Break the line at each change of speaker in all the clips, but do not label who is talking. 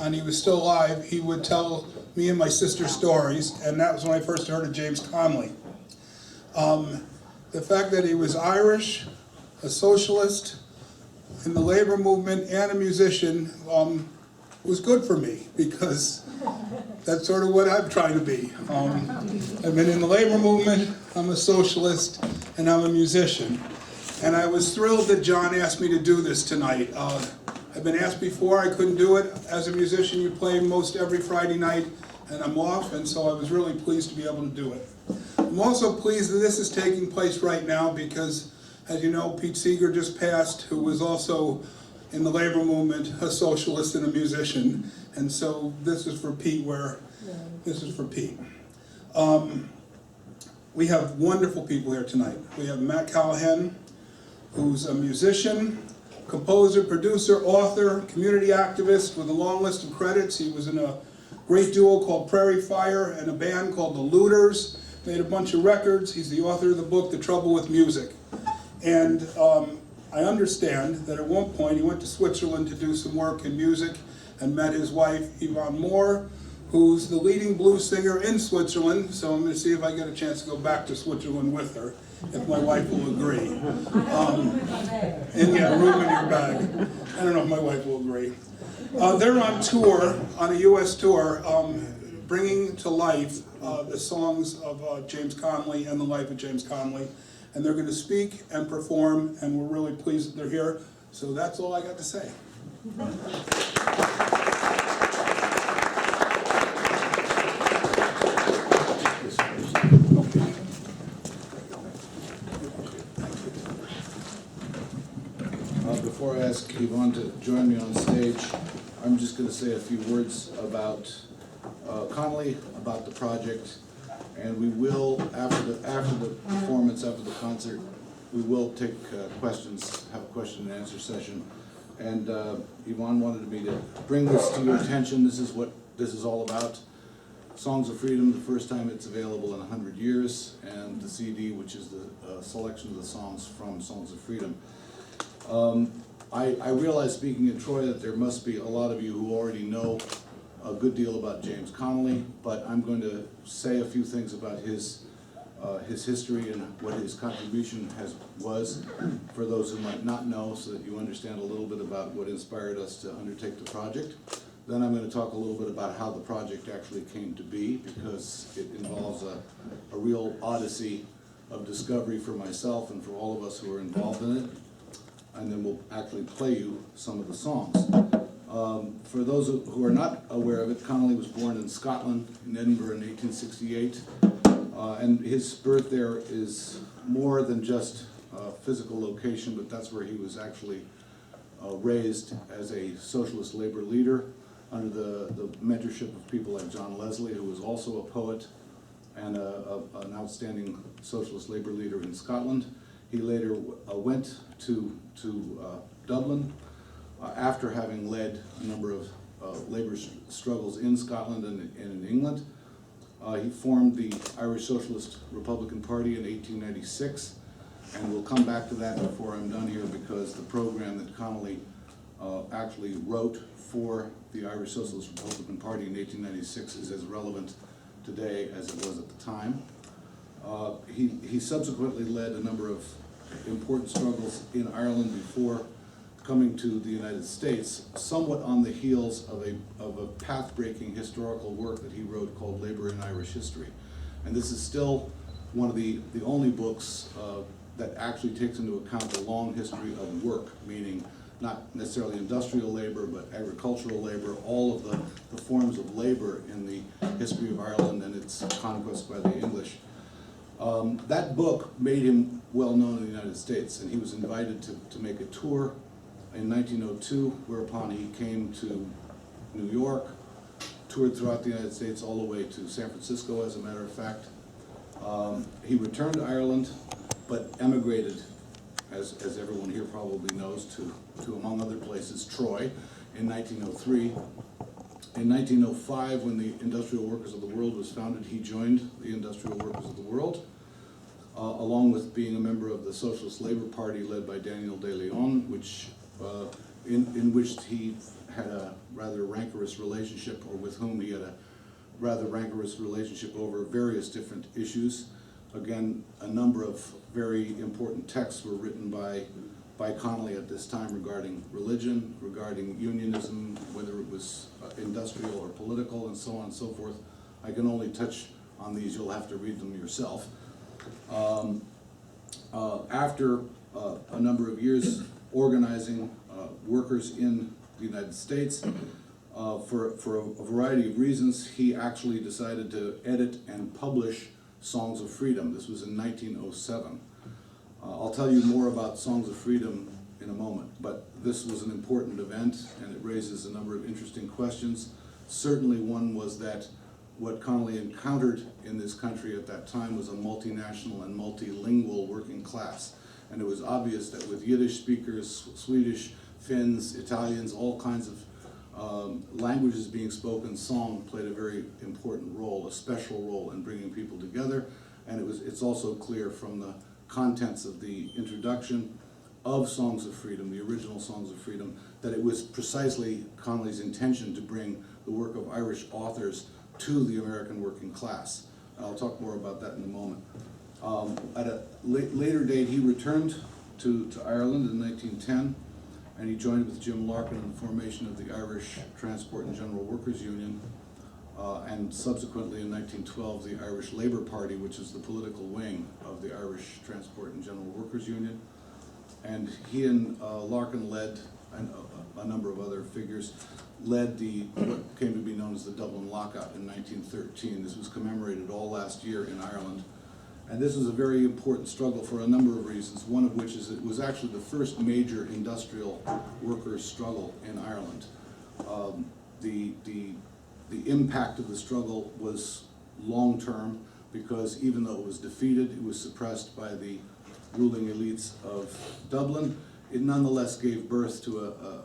and he was still alive, he would tell me and my sister stories, and that was when I first heard of James Connolly. The fact that he was Irish, a socialist in the labor movement, and a musician was good for me, because that's sort of what I'm trying to be. I've been in the labor movement, I'm a socialist, and I'm a musician. And I was thrilled that John asked me to do this tonight. I've been asked before, I couldn't do it. As a musician, you play most every Friday night, and I'm off, and so I was really pleased to be able to do it. I'm also pleased that this is taking place right now because, as you know, Pete Seeger just passed, who was also in the labor movement, a socialist and a musician. And so this is for Pete, this is for Pete. We have wonderful people here tonight. We have Mat Callahan, who's a musician, composer, producer, author, community activist with a long list of credits. He was in a great duo called Prairie Fire and a band called the Looters. Made a bunch of records. He's the author of the book, The Trouble with Music. And I understand that at one point he went to Switzerland to do some work in music and met his wife, Yvonne Moore, who's the leading blues singer in Switzerland. So I'm going to see if I get a chance to go back to Switzerland with her, if my wife will agree. And yeah, room in your bag. I don't know if my wife will agree. They're on tour, on a U.S. tour, bringing to life the songs of James Connolly and the life of James Connolly. And they're going to speak and perform, and we're really pleased that they're here. So that's all I got to say.
Before I ask Yvonne to join me on stage, I'm just going to say a few words about Connolly, about the project, and we will, after the performance, after the concert, we will take questions, have a question and answer session. And Yvonne wanted me to bring this to your attention. This is what this is all about. Songs of Freedom, the first time it's available in 100 years, and the CD, which is the selection of the songs from Songs of Freedom. I realize, speaking in Troy, that there must be a lot of you who already know a good deal about James Connolly, but I'm going to say a few things about his history and what his contribution was for those who might not know, so that you understand a little bit about what inspired us to undertake the project. Then I'm going to talk a little bit about how the project actually came to be, because it involves a real odyssey of discovery for myself and for all of us who are involved in it. And then we'll actually play you some of the songs. For those who are not aware of it, Connolly was born in Scotland, in Edinburgh in 1868. And his birth there is more than just a physical location, but that's where he was actually raised as a socialist labor leader under the mentorship of people like John Leslie, who was also a poet and an outstanding socialist labor leader in Scotland. He later went to Dublin after having led a number of labor struggles in Scotland and in England. He formed the Irish Socialist Republican Party in 1896, and we'll come back to that before I'm done here, because the program that Connolly actually wrote for the Irish Socialist Republican Party in 1896 is as relevant today as it was at the time. He subsequently led a number of important struggles in Ireland before coming to the United States, somewhat on the heels of a path-breaking historical work that he wrote called Labor in Irish History. And this is still one of the only books that actually takes into account the long history of work, meaning not necessarily industrial labor, but agricultural labor, all of the forms of labor in the history of Ireland and its conquest by the English. That book made him well known in the United States, and he was invited to make a tour in 1902, whereupon he came to New York, toured throughout the United States all the way to San Francisco, as a matter of fact. He returned to Ireland, but emigrated, as everyone here probably knows, to among other places, Troy in 1903. In 1905, when the Industrial Workers of the World was founded, he joined the Industrial Workers of the World, along with being a member of the Socialist Labor Party led by Daniel de Leon, in which he had a rather rancorous relationship, or with whom he had a rather rancorous relationship over various different issues. Again, a number of very important texts were written by Connolly at this time regarding religion, regarding unionism, whether it was industrial or political, and so on and so forth. I can only touch on these, you'll have to read them yourself. After a number of years organizing workers in the United States, for a variety of reasons, he actually decided to edit and publish Songs of Freedom. This was in 1907. I'll tell you more about Songs of Freedom in a moment, but this was an important event, and it raises a number of interesting questions. Certainly one was that what Connolly encountered in this country at that time was a multinational and multilingual working class. And it was obvious that with Yiddish speakers, Swedish, Finns, Italians, all kinds of languages being spoken, song played a very important role, a special role in bringing people together. And it's also clear from the contents of the introduction of Songs of Freedom, the original Songs of Freedom, that it was precisely Connolly's intention to bring the work of Irish authors to the American working class. And I'll talk more about that in a moment. At a later date, he returned to Ireland in 1910, and he joined with Jim Larkin in the formation of the Irish Transport and General Workers Union, and subsequently in 1912, the Irish Labour Party, which is the political wing of the Irish Transport and General Workers Union. And he and Larkin led, and a number of other figures, led what came to be known as the Dublin Lockout in 1913. This was commemorated all last year in Ireland. And this was a very important struggle for a number of reasons, one of which is it was actually the first major industrial workers' struggle in Ireland. The impact of the struggle was long-term, because even though it was defeated, it was suppressed by the ruling elites of Dublin. It nonetheless gave birth to a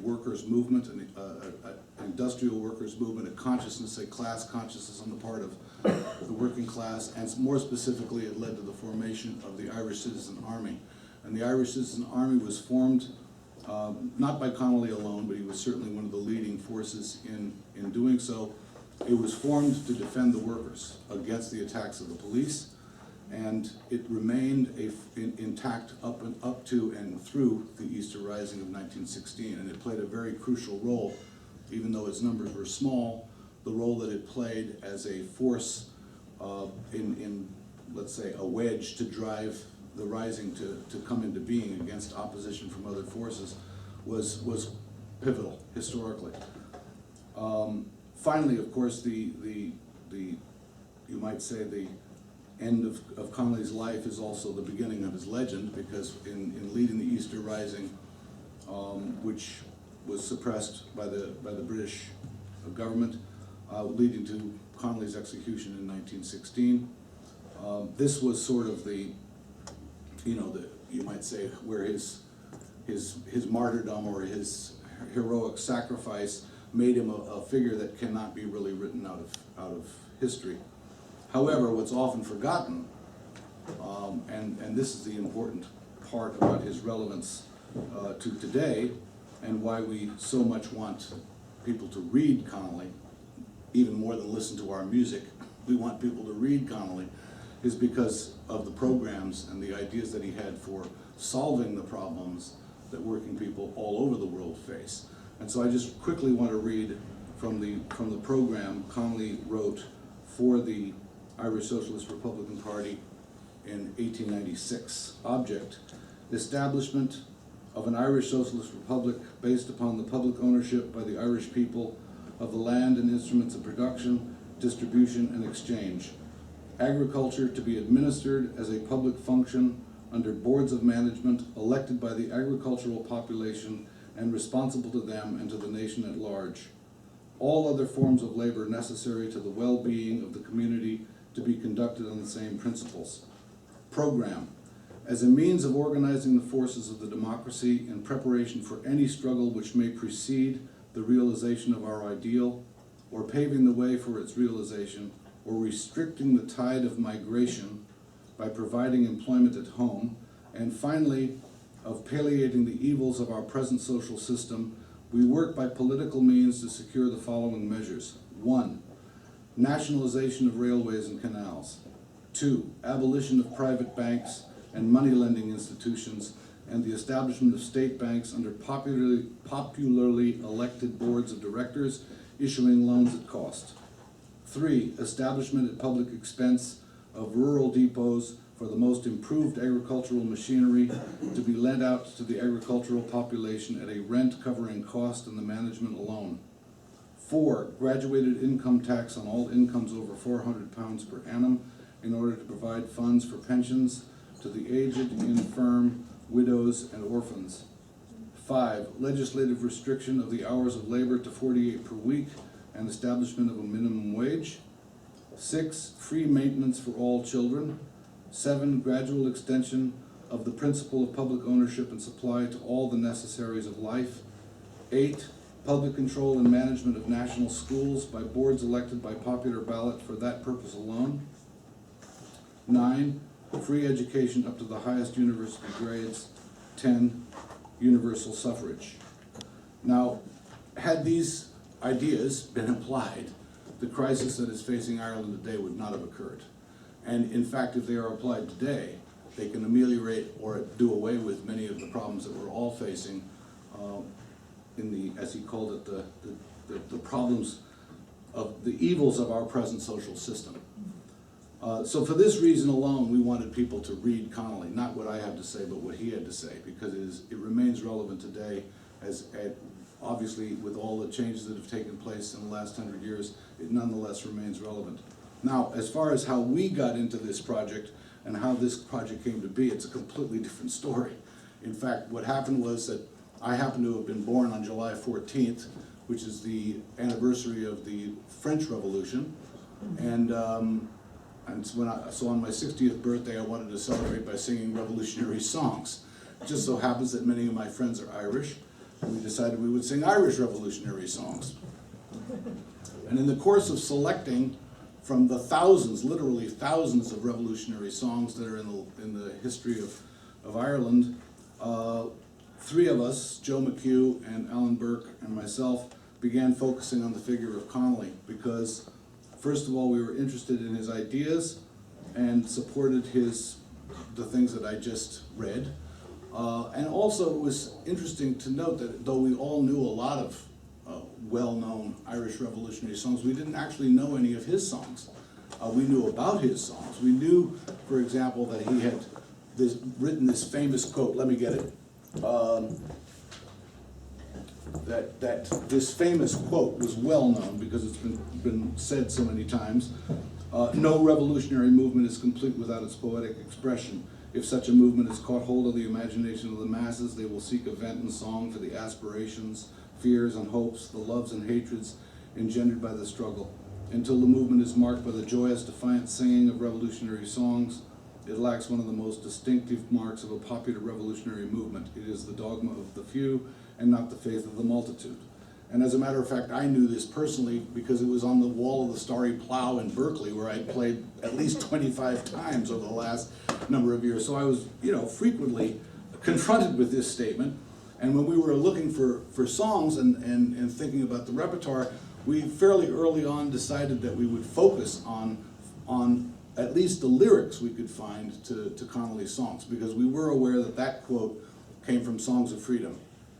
workers' movement, an industrial workers' movement, a consciousness, a class consciousness on the part of the working class, and more specifically, it led to the formation of the Irish Citizen Army. And the Irish Citizen Army was formed not by Connolly alone, but he was certainly one of the leading forces in doing so. It was formed to defend the workers against the attacks of the police, and it remained intact up to and through the Easter Rising of 1916, and it played a very crucial role, even though its numbers were small, the role that it played as a force in, let's say, a wedge to drive the Rising to come into being against opposition from other forces was pivotal historically. Finally, of course, the you might say the end of Connolly's life is also the beginning of his legend, because in leading the Easter Rising, which was suppressed by the British government, leading to Connolly's execution in 1916. This was sort of you might say, where his martyrdom or his heroic sacrifice made him a figure that cannot be really written out of history. However, what's often forgotten, and this is the important part about his relevance to today, and why we so much want people to read Connolly, even more than listen to our music. We want people to read Connolly, is because of the programs and the ideas that he had for solving the problems that working people all over the world face. And so I just quickly want to read from the program Connolly wrote for the Irish Socialist Republican Party in 1896. Object: establishment of an Irish Socialist Republic based upon the public ownership by the Irish people of the land and instruments of production, distribution, and exchange. Agriculture to be administered as a public function under boards of management elected by the agricultural population and responsible to them and to the nation at large. All other forms of labor necessary to the well-being of the community to be conducted on the same principles. Program: as a means of organizing the forces of the democracy in preparation for any struggle which may precede the realization of our ideal, or paving the way for its realization, or restricting the tide of migration by providing employment at home, and finally, of palliating the evils of our present social system We work by political means to secure the following measures. 1, nationalization of railways and canals. 2, abolition of private banks and money lending institutions and the establishment of state banks under popularly elected boards of directors issuing loans at cost. 3, establishment at public expense of rural depots for the most improved agricultural machinery to be lent out to the agricultural population at a rent covering cost and the management alone. 4, graduated income tax on all incomes over £400 per annum in order to provide funds for pensions to the aged, infirm, widows, and orphans. 5, legislative restriction of the hours of labor to 48 per week and establishment of a minimum wage. 6, free maintenance for all children. 7, gradual extension of the principle of public ownership and supply to all the necessaries of life. 8, public control and management of national schools by boards elected by popular ballot for that purpose alone. 9, free education up to the highest university grades. 10, universal suffrage. Now, had these ideas been applied, the crisis that is facing Ireland today would not have occurred. And in fact, if they are applied today, they can ameliorate or do away with many of the problems that we're all facing in the, as he called it, the problems of the evils of our present social system. So for this reason alone, we wanted people to read Connolly, not what I have to say, but what he had to say, because it remains relevant today, as obviously with all the changes that have taken place in the last 100 years, it nonetheless remains relevant. Now, as far as how we got into this project and how this project came to be, it's a completely different story. In fact, what happened was that I happened to have been born on July 14th, which is the anniversary of the French Revolution, and so on my 60th birthday, I wanted to celebrate by singing revolutionary songs. It just so happens that many of my friends are Irish, and we decided we would sing Irish revolutionary songs. And in the course of selecting from the thousands, literally thousands of revolutionary songs that are in the history of Ireland, 3 of us, Joe McHugh and Alan Burke and myself, began focusing on the figure of Connolly because, first of all, we were interested in his ideas and supported the things that I just read. And also it was interesting to note that though we all knew a lot of well-known Irish revolutionary songs, we didn't actually know any of his songs. We knew about his songs. We knew, for example, that he had written this famous quote, let me get it, that this famous quote was well known because it's been said so many times. No revolutionary movement is complete without its poetic expression. If such a movement has caught hold of the imagination of the masses, they will seek a vent in song for the aspirations, fears and hopes, the loves and hatreds engendered by the struggle. Until the movement is marked by the joyous, defiant singing of revolutionary songs, it lacks one of the most distinctive marks of a popular revolutionary movement. It is the dogma of the few and not the faith of the multitude. And as a matter of fact, I knew this personally because it was on the wall of the Starry Plough in Berkeley, where I'd played at least 25 times over the last number of years. So I was, frequently confronted with this statement. And when we were looking for songs and thinking about the repertoire, we fairly early on decided that we would focus on at least the lyrics we could find to Connolly's songs, because we were aware that quote came from Songs of Freedom.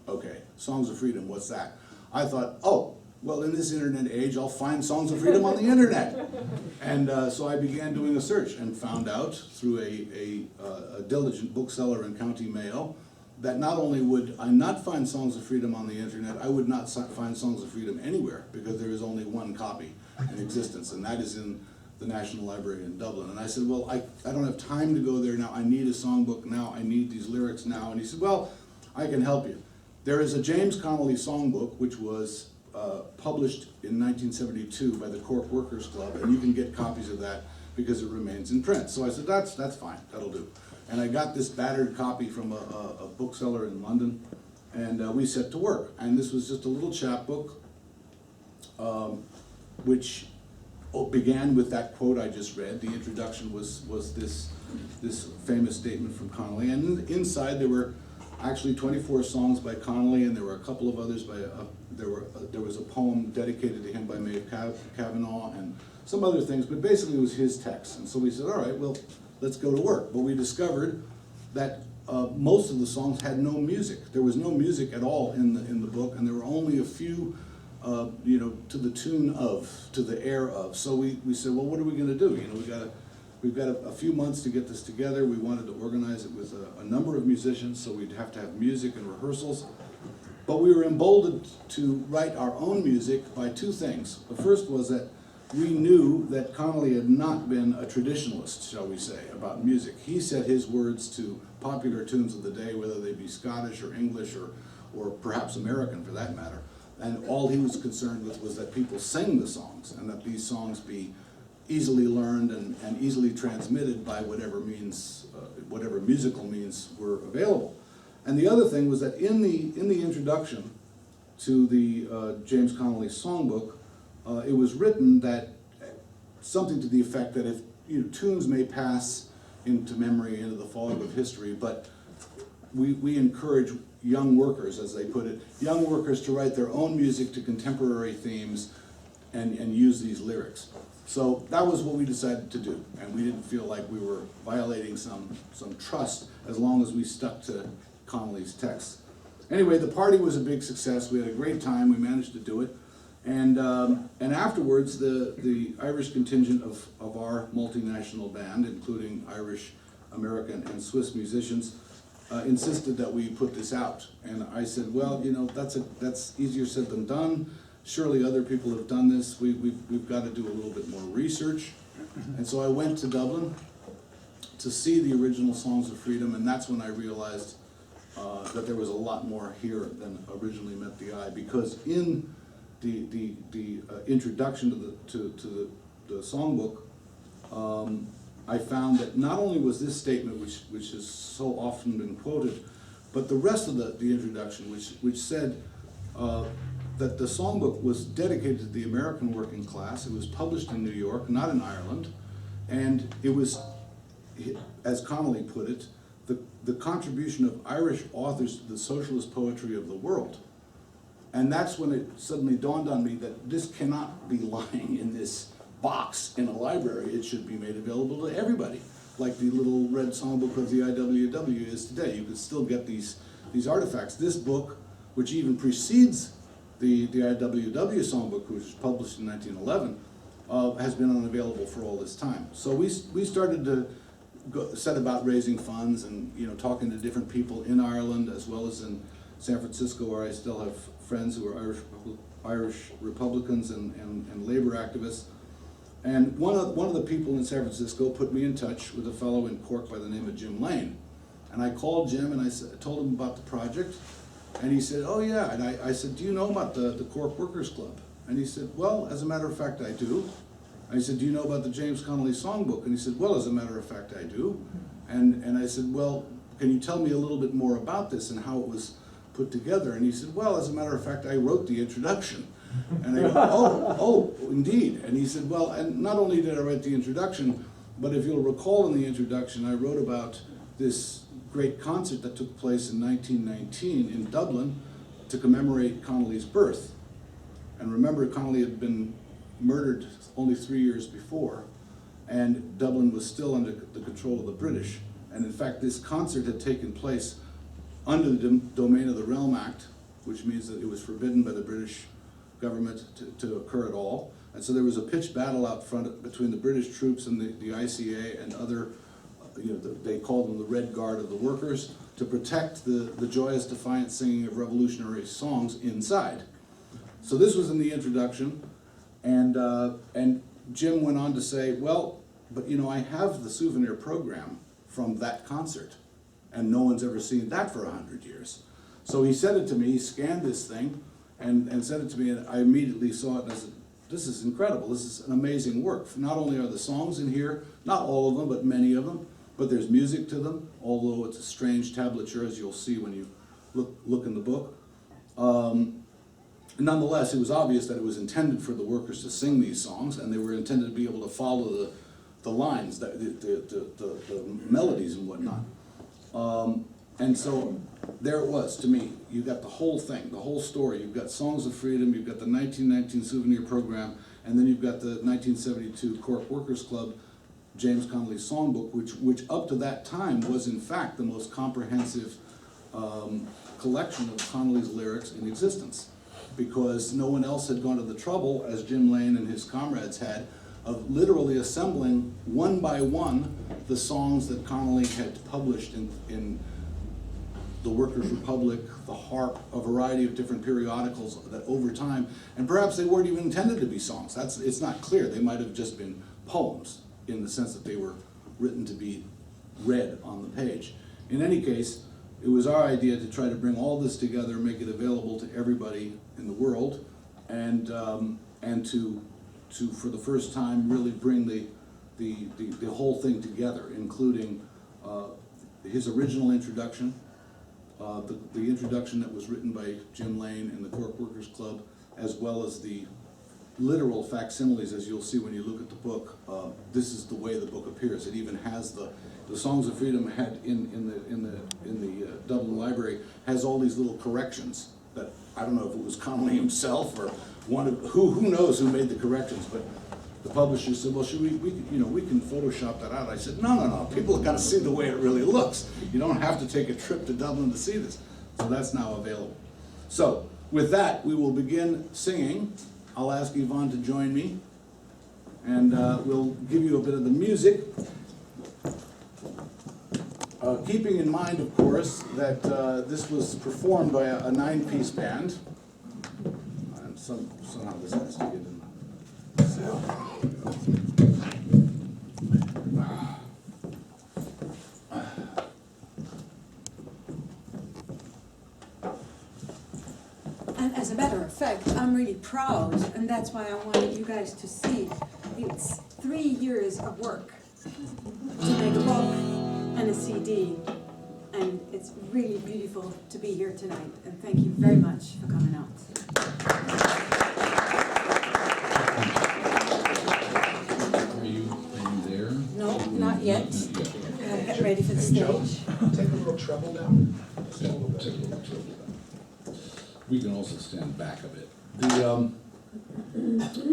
Okay, Songs of Freedom, what's that? I thought, oh, well, in this internet age, I'll find Songs of Freedom on the internet. And so I began doing a search and found out through a diligent bookseller in County Mayo that not only would I not find Songs of Freedom on the internet, I would not find Songs of Freedom anywhere, because there is only one copy in existence, and that is in the National Library in Dublin. And I said, well, I don't have time to go there now. I need a songbook now. I need these lyrics now. And he said, well, I can help you. There is a James Connolly Songbook, which was published in 1972 by the Cork Workers Club, and you can get copies of that because it remains in print. So I said, that's fine, that'll do. And I got this battered copy from a bookseller in London, and we set to work. And this was just a little chapbook, which began with that quote I just read. The introduction was this famous statement from Connolly, and inside there were actually 24 songs by Connolly, and there were a couple of others by, there was a poem dedicated to him by Maeve Cavanaugh, and some other things, but basically it was his text. And so we said, all right, well, let's go to work. But we discovered that most of the songs had no music. There was no music at all in the book, and there were only a few, you know, to the tune of, to the air of. So we said, well, what are we going to do? You know, we've got a few months to get this together. We wanted to organize it with a number of musicians, so we'd have to have music and rehearsals. But we were emboldened to write our own music by two things. The first was that we knew that Connolly had not been a traditionalist, shall we say, about music. He set his words to popular tunes of the day, whether they be Scottish or English or perhaps American for that matter. And all he was concerned with was that people sing the songs, and that these songs be easily learned and easily transmitted by whatever means, whatever musical means were available. And the other thing was that in the introduction to the James Connolly Songbook, it was written that something to the effect that if, you know, tunes may pass into memory, into the fog of history, but we encourage young workers, as they put it, young workers to write their own music to contemporary themes and use these lyrics. So that was what we decided to do, and we didn't feel like we were violating some trust as long as we stuck to Connolly's text. Anyway, the party was a big success. We had a great time. We managed to do it. And afterwards, the Irish contingent of our multinational band, including Irish, American, and Swiss musicians, insisted that we put this out. And I said, well, you know, that's easier said than done. Surely other people have done this. We've got to do a little bit more research. And so I went to Dublin to see the original Songs of Freedom, and that's when I realized that there was a lot more here than originally met the eye, because in the introduction to the songbook, I found that not only was this statement, which has so often been quoted, but the rest of the introduction, which said that the songbook was dedicated to the American working class. It was published in New York, not in Ireland, and it was, as Connolly put it, the contribution of Irish authors to the socialist poetry of the world. And that's when it suddenly dawned on me that this cannot be lying in this box in a library. It should be made available to everybody, like the little red songbook of the IWW is today. You can still get these artifacts. This book, which even precedes the IWW songbook, which was published in 1911, has been unavailable for all this time. So we started to set about raising funds and, you know, talking to different people in Ireland as well as in San Francisco, where I still have friends who are Irish Republicans and labor activists. And one of the people in San Francisco put me in touch with a fellow in Cork by the name of Jim Lane. And I called Jim and I told him about the project, and he said, oh yeah. And I said, do you know about the Cork Workers Club? And he said, well, as a matter of fact, I do. I said, do you know about the James Connolly Songbook? And he said, well, as a matter of fact, I do. And I said, well, can you tell me a little bit more about this and how it was put together? And he said, well, as a matter of fact, I wrote the introduction. And I go, oh, indeed. And he said, well, and not only did I write the introduction, but if you'll recall in the introduction, I wrote about this great concert that took place in 1919 in Dublin to commemorate Connolly's birth. And remember, Connolly had been murdered only 3 years before, and Dublin was still under the control of the British. And in fact, this concert had taken place under the Domain of the Realm Act, which means that it was forbidden by the British government to occur at all. And so there was a pitched battle out front between the British troops and the ICA and other, you know, they called them the Red Guard of the workers, to protect the joyous, defiant singing of revolutionary songs inside. So this was in the introduction, and Jim went on to say, well, but you know, I have the souvenir program from that concert, and no one's ever seen that for 100 years. So he sent it to me, he scanned this thing, and sent it to me, and I immediately saw it, and I said, this is incredible, this is an amazing work. Not only are the songs in here, not all of them, but many of them, but there's music to them, although it's a strange tablature, as you'll see when you look in the book. Nonetheless, it was obvious that it was intended for the workers to sing these songs, and they were intended to be able to follow the lines, the melodies and whatnot. And so there it was to me. You got the whole thing, the whole story. You've got Songs of Freedom, you've got the 1919 souvenir program, and then you've got the 1972 Cork Workers Club James Connolly Songbook, which up to that time was in fact the most comprehensive collection of Connolly's lyrics in existence, because no one else had gone to the trouble, as Jim Lane and his comrades had, of literally assembling one by one the songs that Connolly had published in the Workers' Republic, the Harp, a variety of different periodicals that over time, and perhaps they weren't even intended to be songs. It's not clear. They might have just been poems in the sense that they were written to be read on the page. In any case, it was our idea to try to bring all this together, make it available to everybody in the world, and to for the first time really bring the whole thing together, including his original introduction, the introduction that was written by Jim Lane and the Cork Workers Club, as well as the literal facsimiles, as you'll see when you look at the book. This is the way the book appears. It even has the Songs of Freedom had in the Dublin Library has all these little corrections that I don't know if it was Connolly himself or one of who knows who made the corrections, but the publisher said, well, should we can Photoshop that out. I said, no, people have got to see the way it really looks. You don't have to take a trip to Dublin to see this. So that's now available. So with that, we will begin singing. I'll ask Yvonne to join me, and we'll give you a bit of the music. Keeping in mind, of course, that this was performed by a 9-piece band. And somehow this has to get in.
And as a matter of fact, I'm really proud, and that's why I wanted you guys to see. It's 3 years of work to make a book and a CD, and it's really beautiful to be here tonight, and thank you very much for coming out.
Are you there?
No, not yet. Get ready for the stage.
Take a little treble down. Just a
Yeah,
little bit.
take a little treble down. We can also stand back a bit.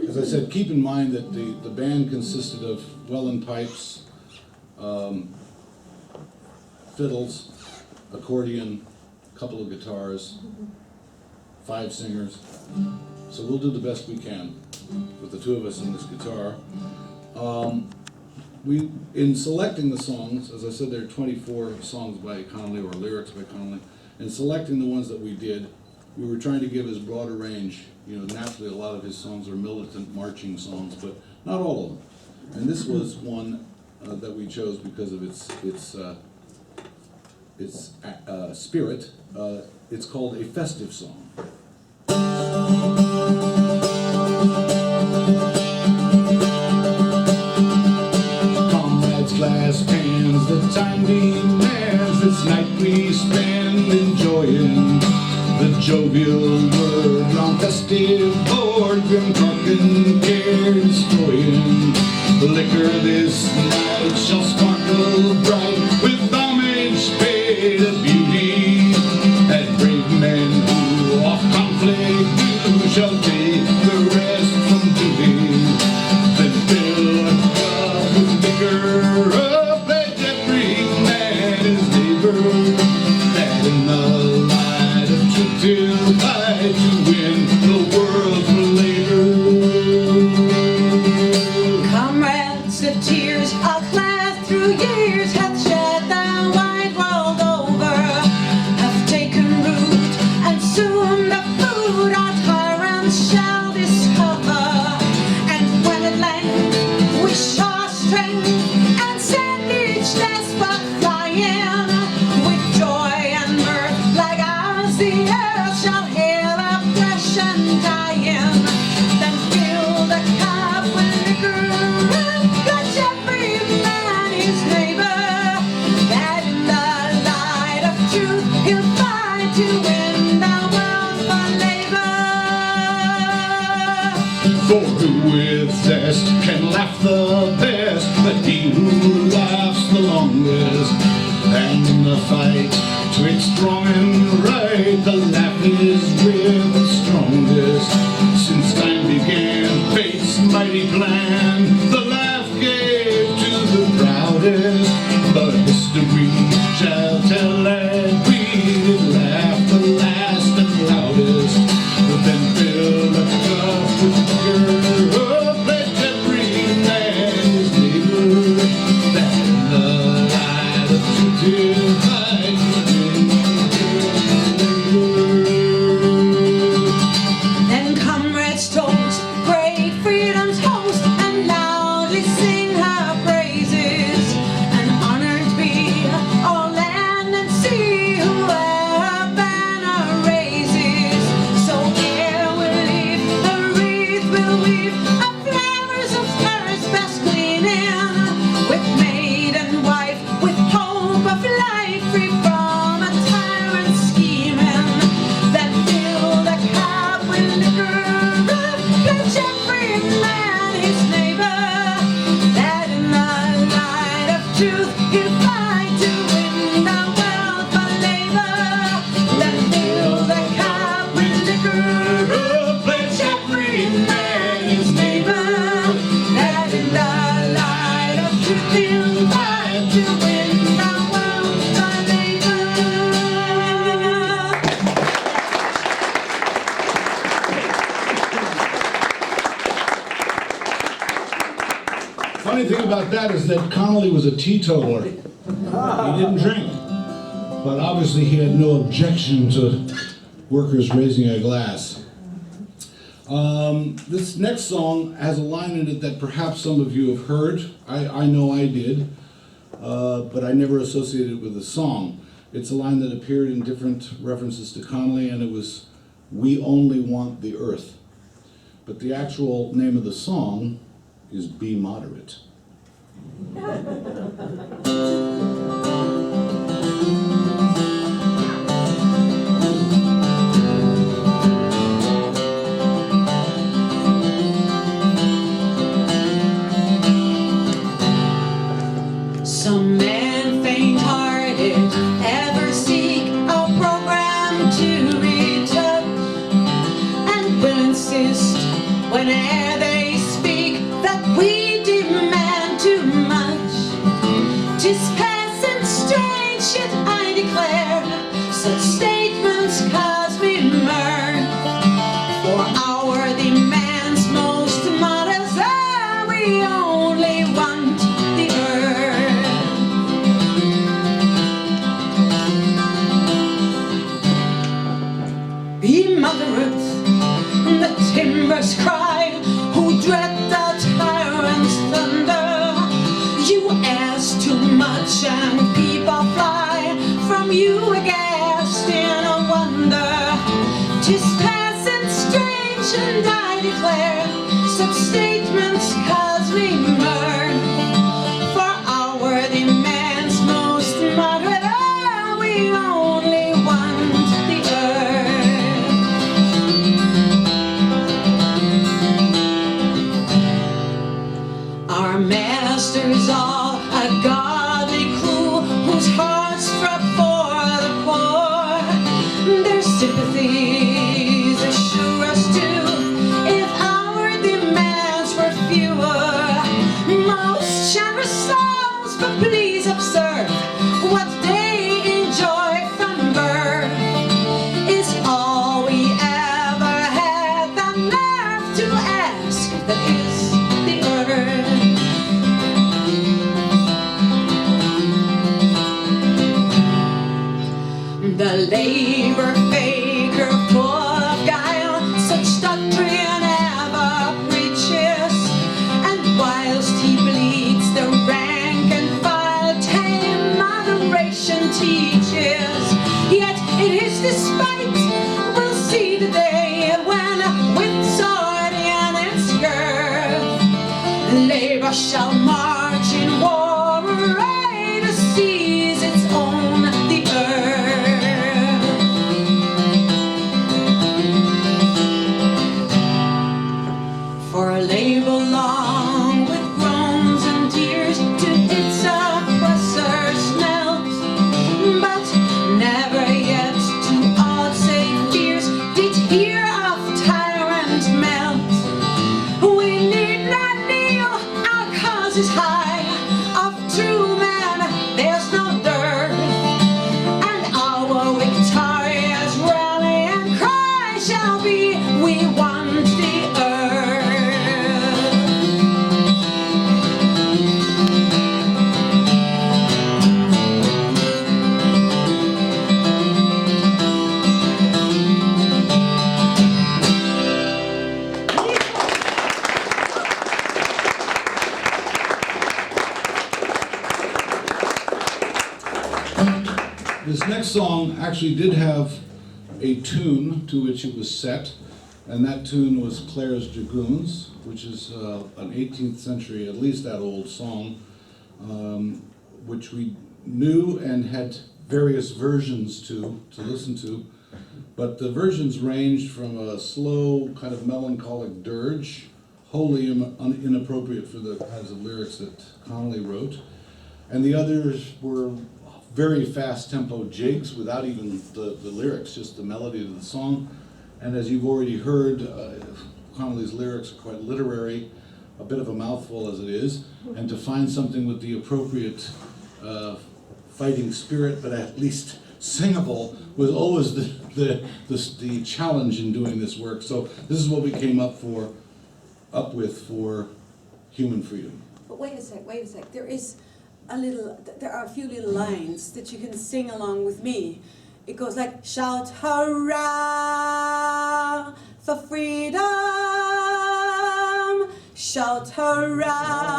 As I said, keep in mind that the band consisted of Welland pipes, fiddles, accordion, a couple of guitars, 5 singers. So we'll do the best we can with the 2 of us in this guitar. In selecting the songs, as I said, there are 24 songs by Connolly, or lyrics by Connolly. In selecting the ones that we did, we were trying to give as broad a range. Naturally a lot of his songs are militant marching songs, but not all of them. And this was one that we chose because of its spirit. It's called a festive song. Comrades clasp hands, the time demands. This night we spend enjoying the jovial word on festive board, grim drunken care destroying. Liquor this night shall sparkle bright with homage paid to beauty, and brave men who off conflict do shall take the rest from duty. Then fill a cup with liquor up, let every man his neighbor, that in the light of truth till fight to win the world for labor.
Comrades, the tears of class through years have shed the wide world over, have taken root, and soon the food our tyrants shall discover. And when at length we show strength and send each despot flying, with joy and mirth like ours the earth shall hail oppression dying. Then fill the cup with liquor, let every man his neighbor, that in the light of truth he'll fight to win the world for labor.
For who with zest can laugh the best, but he who laughs the longest, and in the fight twixt
wrong and right, the laugh is with the strongest. Since time began, fate's mighty plan, the laugh gave to the proudest. But history shall tell that we did laugh the last and loudest. Then fill the cup with liquor, let every man his neighbor, that in the light of truth divide labor.
Then comrades toast, great freedom's host, and loudly sing her praises. And honored be all land and sea, whoever her banner raises. So ere we leave, the wreath will weave of flowers of earth's best gleaning, with maid and wife, with hope of life, free from a tyrant's scheming. Then fill the cup with liquor, pledge every man his neighbor, that in the light of truth he'll fight to win the world for labor. Then fill the cup with liquor, pledge every man his neighbor, that in the light of truth he'll fight to win the world for labor.
Funny thing about that is that Connolly was a teetotaler. He didn't drink. But obviously he had no objection to workers raising a glass. This next song has a line in it that perhaps some of you have heard. I know I did, but I never associated it with the song. It's a line that appeared in different references to Connolly, and it was, "We only want the earth." But the actual name of the song is "Be Moderate."
Some men faint-hearted ever seek a program to retouch, and will insist whene'er they speak that we demand too much. 'Tis passing strange, yet I declare such statements cause me mirth. For our demands most modest are, we only want the earth. Be moderate, the timbers cry, who dread the tyrant's thunder. You ask too much and people fly from you aghast in a wonder. 'Tis passing strange, and I declare such statements cause me mirth. For our demands most moderate are, we only want the earth. Our masters all a godly crew, whose hearts throb for the poor. Their sympathies assure us too, if our demands were fewer. Most generous souls, but please observe, what they enjoy from birth is all we ever had the nerve to ask, that is the earth. The labor faker full of guile, such doctrine ever preaches, and whilst he bleeds the rank and file, tame moderation teaches. Yet in his despite, we'll see the day when, with sword in its girth, labor shall march in war array to seize its own, the earth. For labor long with groans and tears to its oppressors knelt, but never yet
This next song actually did have a tune to which it was set, and that tune was Clare's Dragoons, which is an 18th century, at least that old song, which we knew and had various versions to listen to. But the versions ranged from a slow, kind of melancholic dirge, wholly inappropriate for the kinds of lyrics that Connolly wrote, and the others were very fast tempo jigs without even the lyrics, just the melody of the song. And as you've already heard, Connolly's lyrics are quite literary, a bit of a mouthful as it is, and to find something with the appropriate fighting spirit, but at least singable, was always the challenge in doing this work. So this is what we came up with for Human Freedom.
But wait a sec. There are a few little lines that you can sing along with me. It goes like, shout hurrah for freedom, shout hurrah,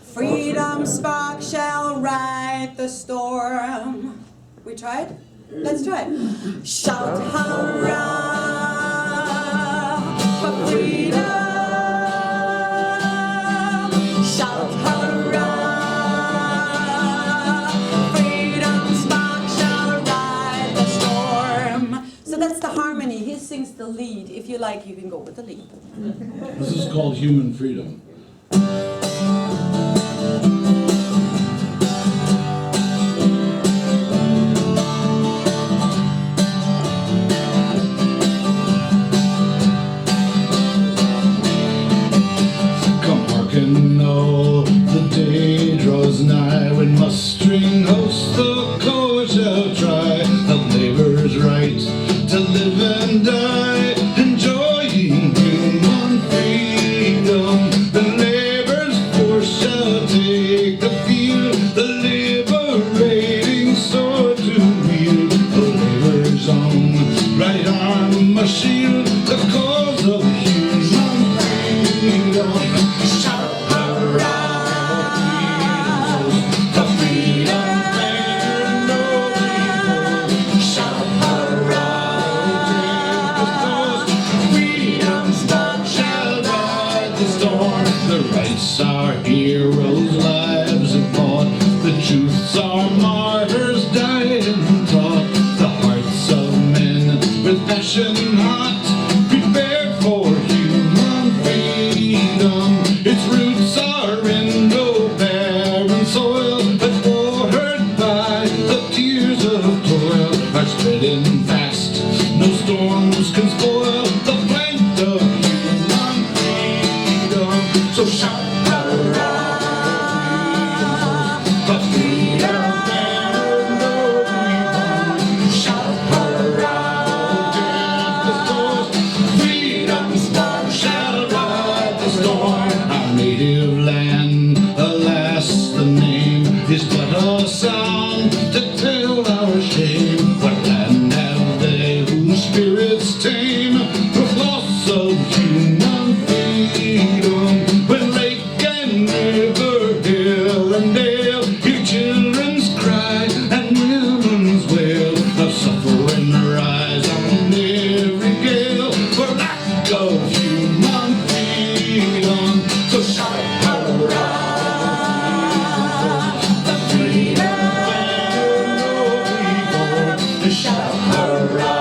freedom's spark shall ride the storm. We tried? Let's try it. Shout hurrah for freedom, shout hurrah, freedom's spark shall ride the storm. So that's the harmony. He sings the lead. If you like, you can go with the lead.
This is called Human Freedom. Know the day draws nigh when mustering hosts the cause shall try of labor's right to live and die, enjoying human freedom. The labor's force shall take the field, the liberating sword to wield, the labor's own right arm a shield, the cause of human freedom. Our heroes' lives have fought, the truths our martyrs died and taught, the hearts of men with passion hot prepare for human freedom. Its roots are in no barren soil, but watered by the tears of toil are spreading fast. No storms can spoil the plant of human freedom. So shout is but a sound to tell our shame. What land have they whose spirits tame the loss of human freedom? When lake and river, hill and dale, hear children's cry and women's wail of suffering rise on every gale for lack of human freedom. So shout hurrah! Shout hurrah!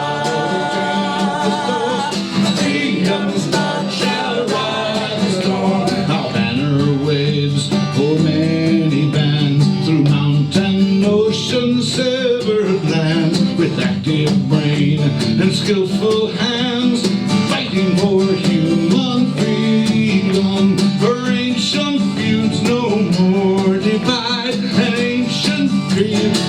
Freedom's spark shall ride the storm. Our banner waves o'er many bands through mountain, ocean, severed lands, with active brain and skillful hands, fighting for human freedom. For ancient feuds no more divide, and ancient creeds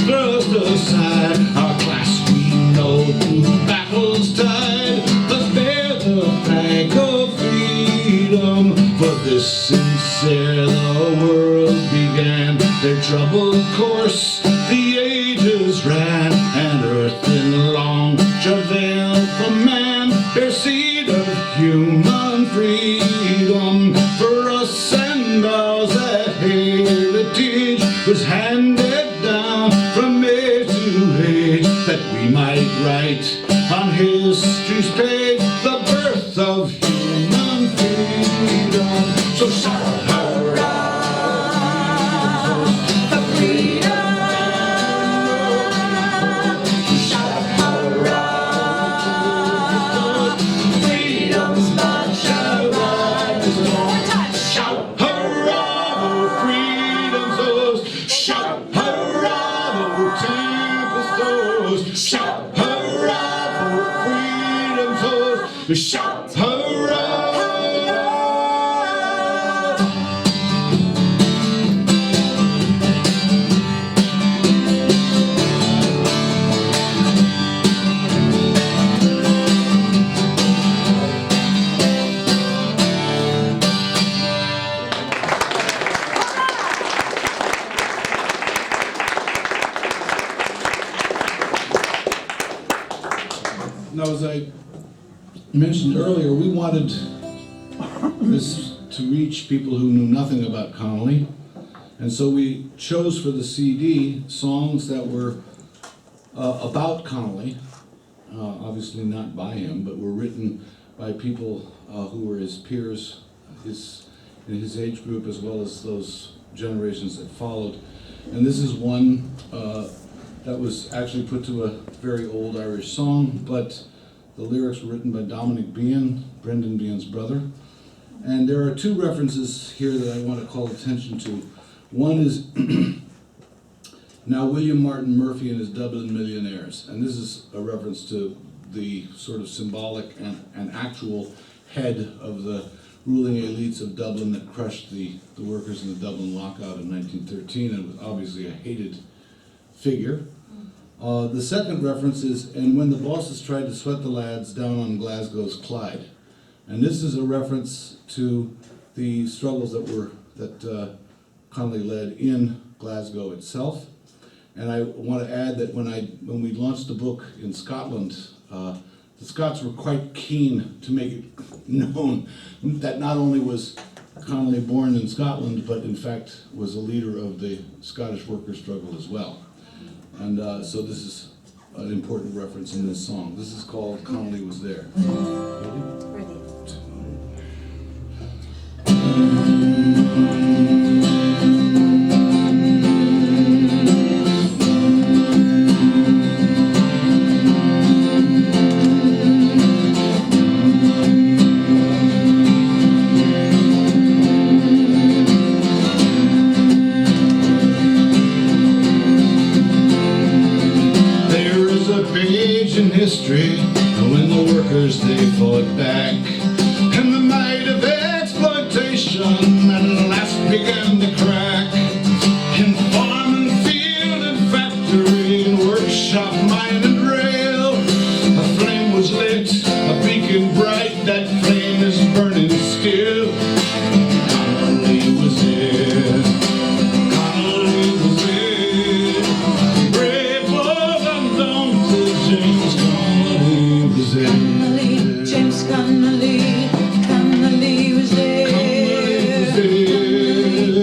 thrust aside. Our class we know through battle's tide, but bear the flag of freedom. For this sincere the world began, their troubled course the ages ran, and earth in long travail for man, their seed of human freedom. For us and ours that heritage was handed down from freedom. So shout hurrah
for freedom. Shout hurrah, freedom's march around. One time, shout.
hurrah for freedom's oath. Shout hurrah for Tempest oath. Shout hurrah for freedom's oath. Shout hurrah. Now, as I mentioned earlier, we wanted this to reach people who knew nothing about Connolly, and so we chose for the CD songs that were about Connolly, obviously not by him, but were written by people who were his peers, in his age group, as well as those generations that followed. And this is one that was actually put to a very old Irish song, but the lyrics were written by Dominic Behan, Brendan Behan's brother. And there are two references here that I want to call attention to. One is now William Martin Murphy and his Dublin Millionaires. And this is a reference to the sort of symbolic and actual head of the ruling elites of Dublin that crushed the workers in the Dublin Lockout in 1913, and was obviously a hated figure. The second reference is, and when the bosses tried to sweat the lads down on Glasgow's Clyde. And this is a reference to the struggles that Connolly led in Glasgow itself. And I want to add that when we launched the book in Scotland, the Scots were quite keen to make it known that not only was Connolly born in Scotland, but in fact was a leader of the Scottish worker struggle as well. And so this is an important reference in this song. This is called Connolly Was There.
Ready.
History, when the workers they fought back, and the might of exploitation at last began to crack. In farm and field and factory, in workshop, mine and rail, a flame was lit, a beacon bright, that flame is burning still. Connolly was there. Connolly was there. Brave, bold, undaunted James Connolly was there.
James Connolly, Connolly was there.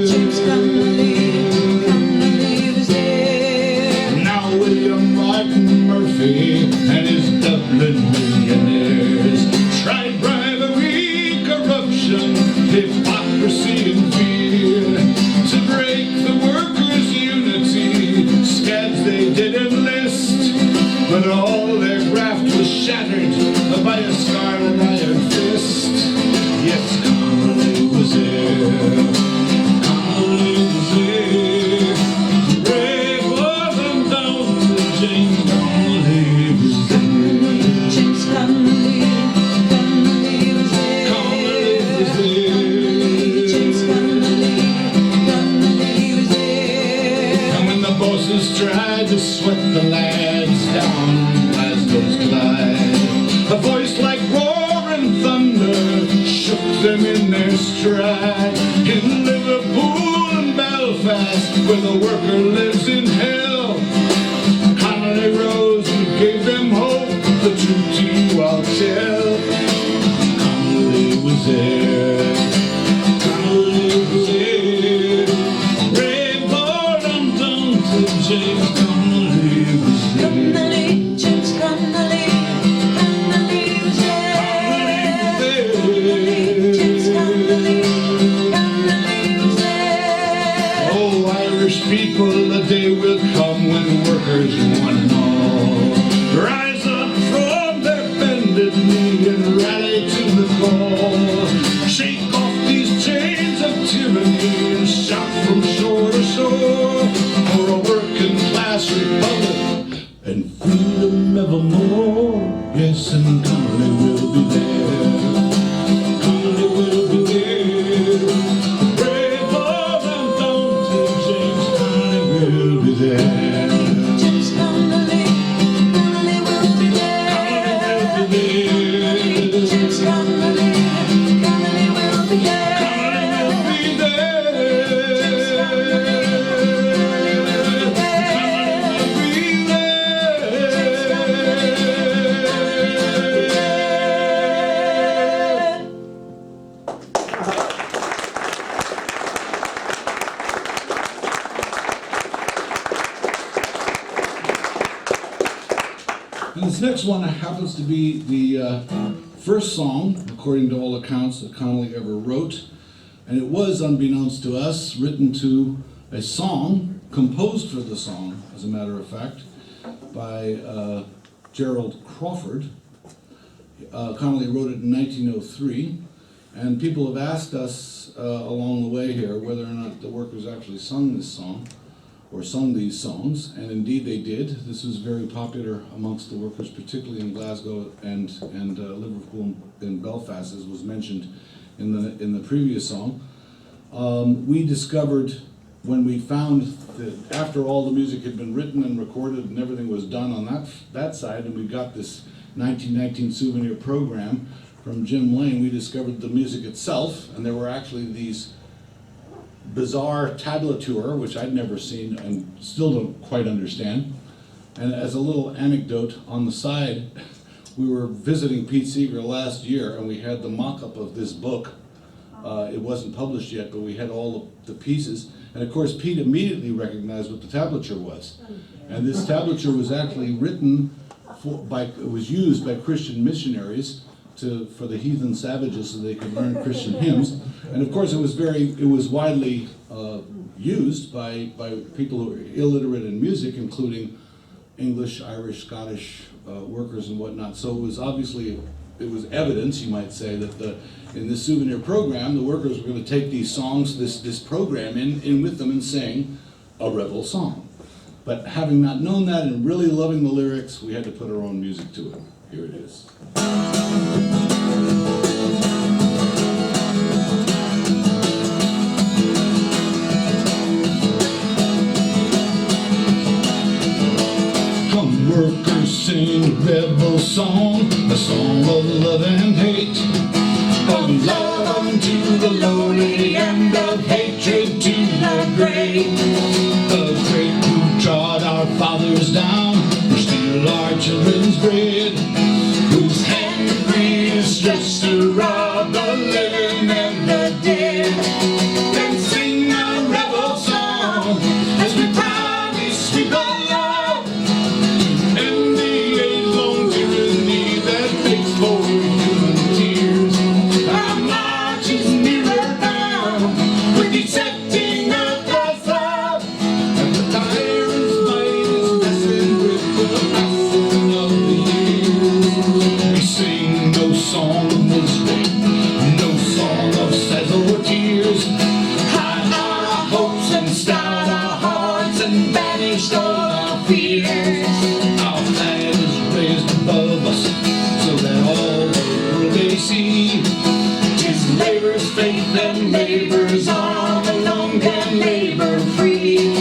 James Connolly, Connolly was there.
Now William Martin Murphy and his Dublin Millionaires tried bribery, corruption, hypocrisy and fear to break the workers' unity. Scads they did enlist, but all their graft was shattered by a scarlet iron fist. Yes, Connolly was there. Connolly was there. Brave was undaunted James Connolly was there.
James Connolly, Connolly was there.
Connolly was there.
James Connolly, Connolly was there.
And when the bosses tried to sweat the lads down Glasgow's Clyde, a voice like roaring thunder shook them in their stride. In Liverpool and Belfast, where the worker lives in hell, Connolly rose and gave them hope. The truth to you I'll tell. Connolly was there. Connolly was there. Brave, bold, undaunted James Connolly was there.
Connolly, James Connolly, Connolly was there.
Connolly was there. This next one happens to be the first song, according to all accounts, that Connolly ever wrote. And it was, unbeknownst to us, written to a song, composed for the song, as a matter of fact, by Gerald Crawford. Connolly wrote it in 1903, and people have asked us along the way here whether or not the workers actually sung this song, or sung these songs, and indeed they did. This was very popular amongst the workers, particularly in Glasgow and Liverpool and Belfast, as was mentioned in the previous song. We discovered, when we found that after all the music had been written and recorded and everything was done on that side, and we got this 1919 souvenir program from Jim Lane, we discovered the music itself, and there were actually these bizarre tablature, which I'd never seen and still don't quite understand. And as a little anecdote on the side, we were visiting Pete Seeger last year, and we had the mock-up of this book. It wasn't published yet, but we had all the pieces. And of course, Pete immediately recognized what the tablature was. And this tablature was actually written it was used by Christian missionaries for the heathen savages so they could learn Christian hymns. And of course, it was widely used by people who were illiterate in music, including English, Irish, Scottish workers and whatnot. So it was obviously, it was evidence, you might say, that in this souvenir program, the workers were going to take these songs, this program in with them and sing a rebel song. But having not known that and really loving the lyrics, we had to put our own music to it. Here it is. Come workers, sing a rebel song, a song of love and hate, of love unto the lowly and of hatred to the great. The great who trod our fathers down, who steal our children's bread, whose hand free is stretched to rob the living and the dead. Then sing our rebel song as we proudly sweep along, and the age-long tyranny that makes for human tears. Our march is nearer now, with each setting of the sun, and the tyrant's might is messing with the passing of the years. We sing no song of misery, no song of sighs or tears. High our hopes and stout our hearts, and banished all our fears. Our flag is raised above us, so that all the world may see. 'Tis labor's faith and labor's arm alone can labor free.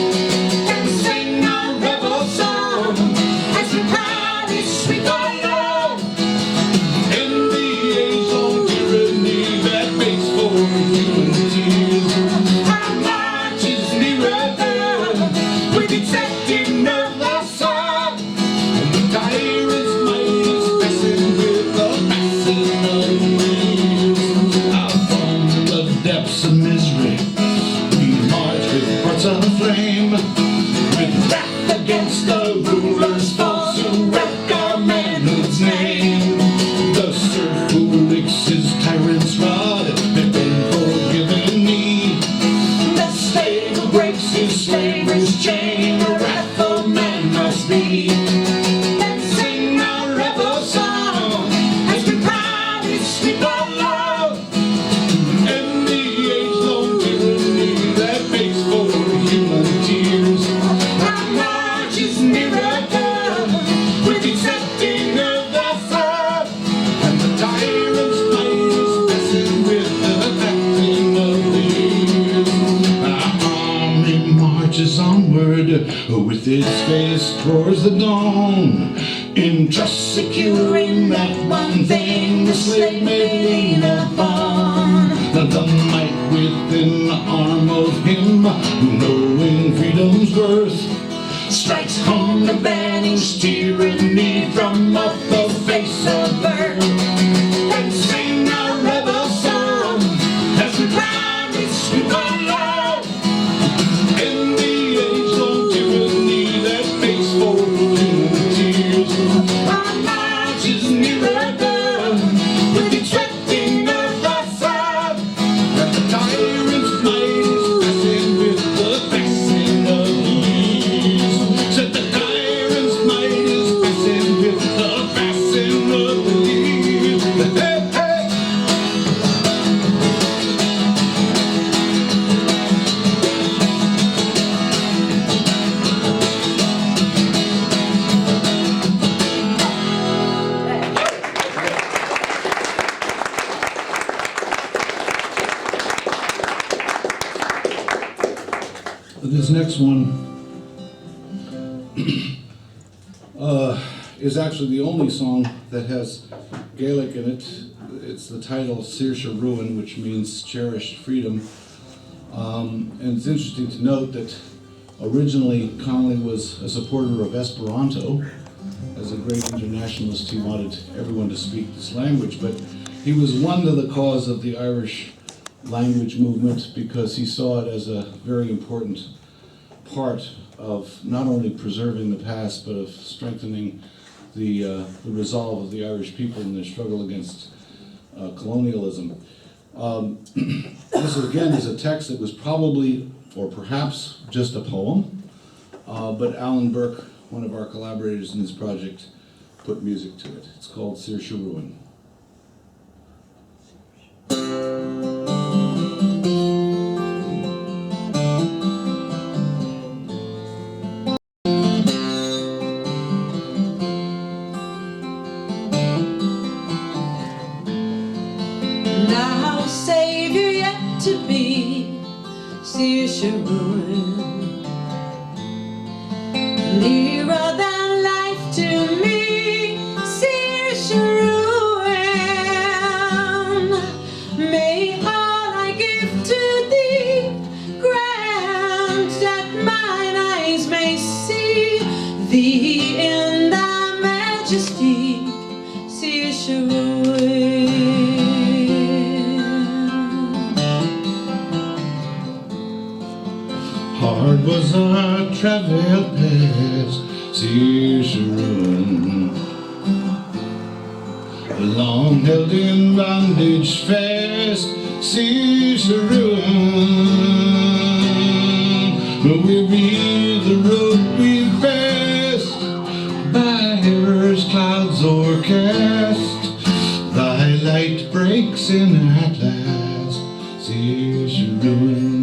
And sing our rebel song as we proudly sweep along, in the age-long tyranny that makes for human tears. Our march is nearer now, with each setting of the sun, and the tyrant's might is messing with the passing of years. Out from the depths of misery, we march with hearts aflame, with wrath against the rulers false who wreck our manhood's name. The serf who licks his tyrant's rod, if been forgiven me. The slave who breaks his slaver's chain, a wrathful man must be. Then sing our rebel song as we proudly sweep along, in the age-long tyranny that makes for human tears. Our march is nearer now, with each setting of the sun, and the tyrant's might is messing with the passing of the years. Our army marches onward, with its face towards the dawn, in trust securing that one thing the slave may lean upon. The might within the arm of him who, knowing freedom's worth, strikes home the banished tyranny from off the face of earth. And sing our rebel song as we proudly sweep along, in the age-long tyranny that makes for human tears. Our
This next one is actually the only song that has Gaelic in it. It's the title Saoirse Ruin, which means cherished freedom. And it's interesting to note that originally Connolly was a supporter of Esperanto. As a great internationalist, he wanted everyone to speak this language, but he was won to the cause of the Irish language movement because he saw it as a very important part of not only preserving the past, but of strengthening the resolve of the Irish people in their struggle against colonialism. This again is a text that was probably, or perhaps, just a poem, but Alan Burke, one of our collaborators in this project, put music to it. It's called Saoirse Ruin.
Now Saviour yet to be, Saoirse Ruin, nearer than life to me, Saoirse Ruin. May all I give to thee grant that mine eyes may see thee in thy majesty, Saoirse Ruin.
Hard was our travel past Saoirse Ruin, long held in bondage fast Saoirse Ruin. Weary the road we passed, by error's clouds o'ercast, thy light breaks in at last, Saoirse Ruin.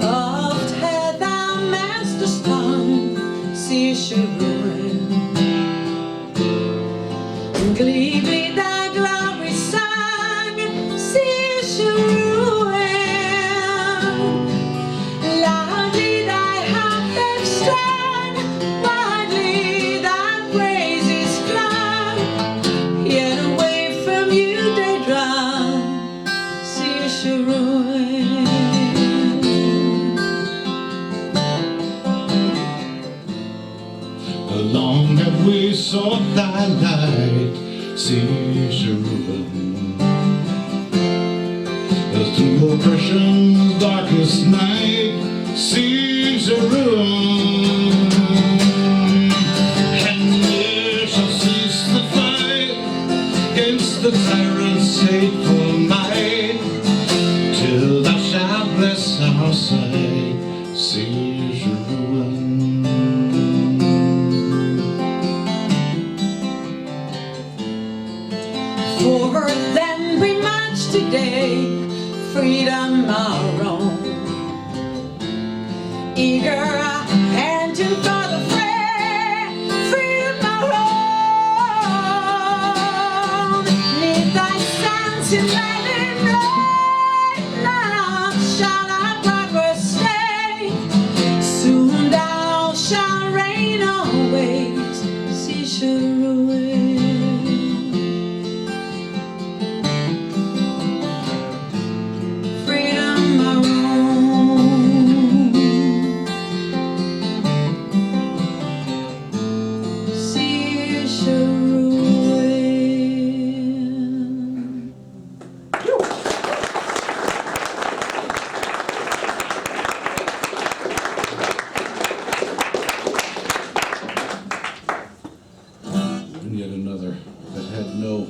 Oft had thou master's tongue, Saoirse Ruin, and gleefully thy glory sung, Saoirse Ruin. Loudly thy harp hath strung, widely thy praises flung, yet away from you they run, Saoirse Ruin.
Long have we sought thy light, Saoirse Ruin. Through oppression's darkest night, Saoirse Ruin. And ne'er shall cease the fight against the tyrant's hateful might, till thou shalt bless our sight, Saoirse Ruin.
For then we march today, freedom our own. Eager panting for the fray, freedom our own. Neath thy sands enlightened light, now shall our progress stay. Soon thou shalt reign always, Saoirse Ruin. Freedom our own, Saoirse Ruin.
And yet another that had no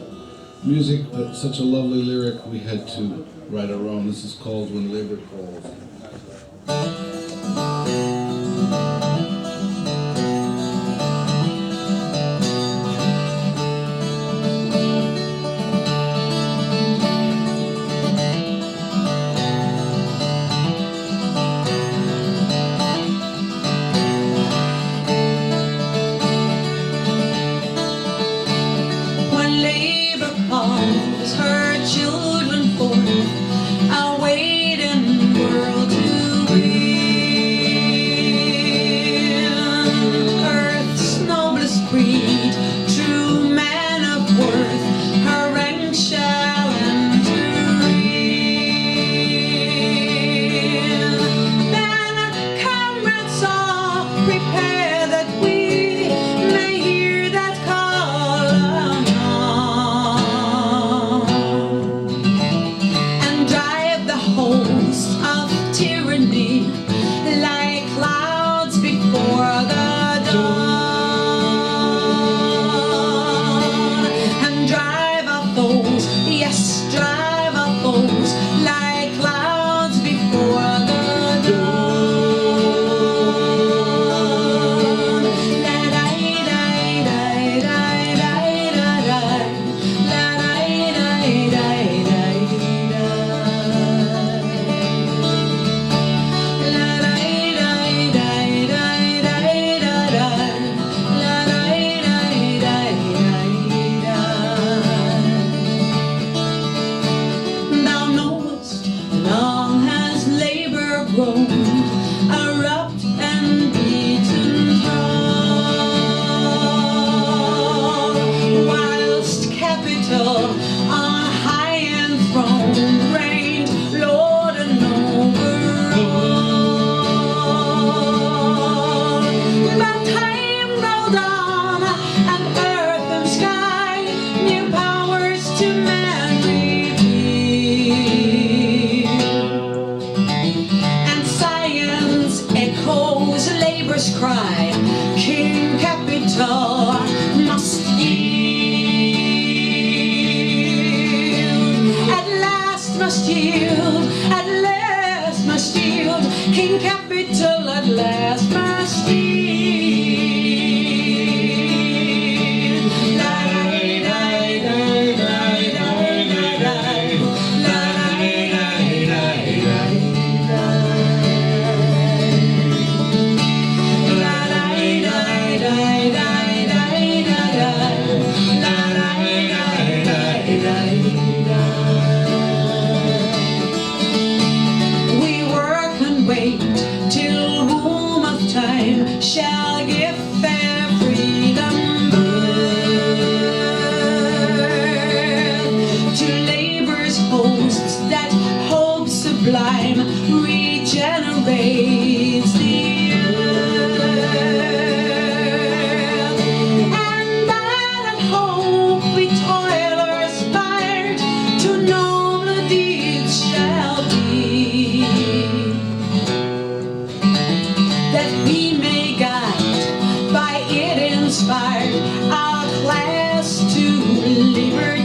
music, but such a lovely lyric we had to write our own. This is called When Labor Calls.
When labor calls her children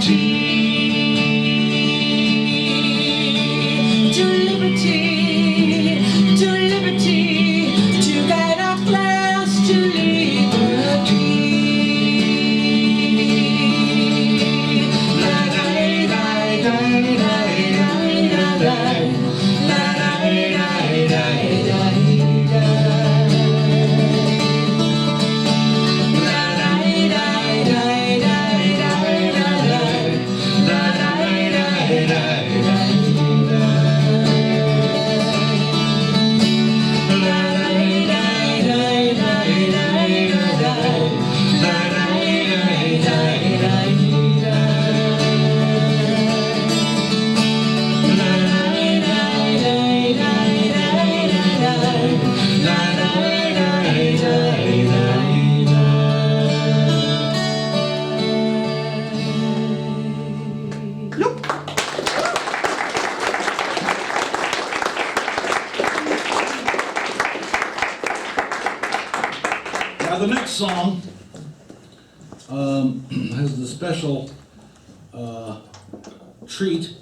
to liberty, to liberty, to guide our class to liberty. La da da da da da da da. La da da da da
Now the next song has the special treat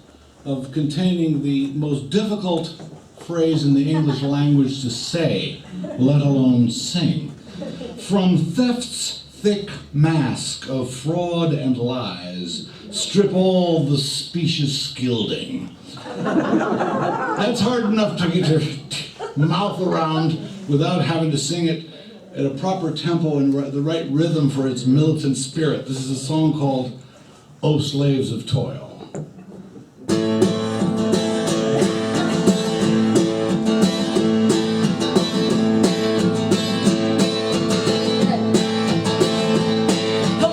of containing the most difficult phrase in the English language to say, let alone sing. From theft's thick mask of fraud and lies, strip all the specious gilding. That's hard enough to get your mouth around without having to sing it at a proper tempo and the right rhythm for its militant spirit. This is a song called O Slaves of Toil.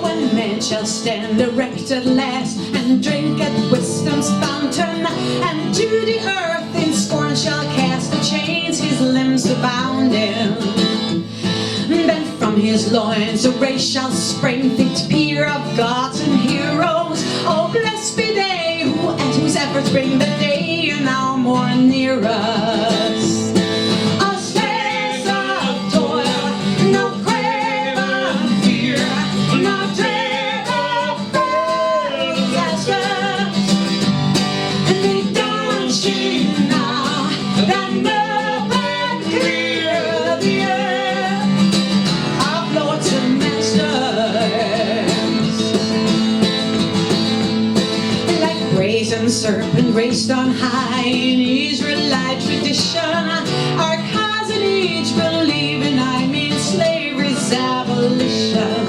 When man shall stand erect at last and drink at wisdom's fountain, and to the earth in scorn shall cast the chains his limbs abound in, then from his loins a race shall spring fit peer of gods and heroes. Oh, blessed be they who at whose efforts bring the day now more near us. O slaves of toil, no craven fear, no dread of fair disasters, and they don't see now that love and clear the air of lords and masters. Like brazen serpent raised on high in Israelite tradition, our cousin each believing slavery's abolition.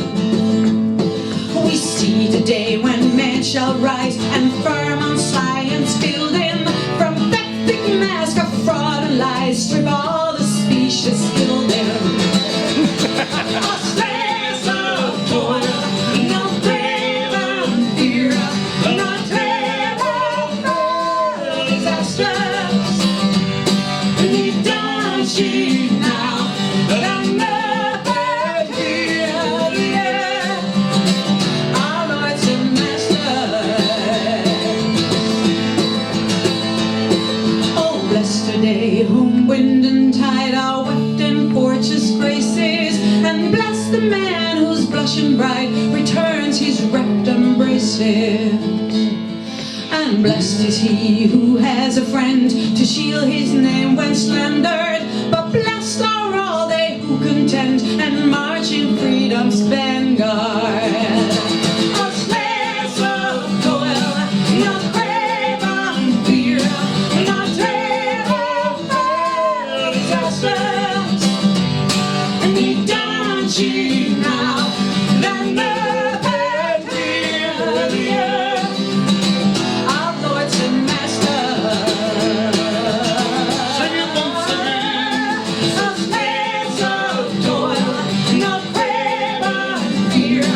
We see the day when man shall rise and firm on science building, from that thick mask of fraud and lies strip all the specious gilding. Our slaves of toil, no craven fear, no dread of fair disasters, and he don't see now that never hear the air, our lords and masters. Oh, blessed today whom wind and tide are weft in fortune's graces, and bless the man whose blushing bride returns his wrapped embraces. And blessed is he who has a friend to shield his name when slandered, but blessed are all they who contend and march in freedom's vanguard. O slaves of toil, no craven fear, no dread of fair disasters, and he don't see now that never hear the air, our lords and masters.
Sing it once again.
O slaves of toil, no craven fear,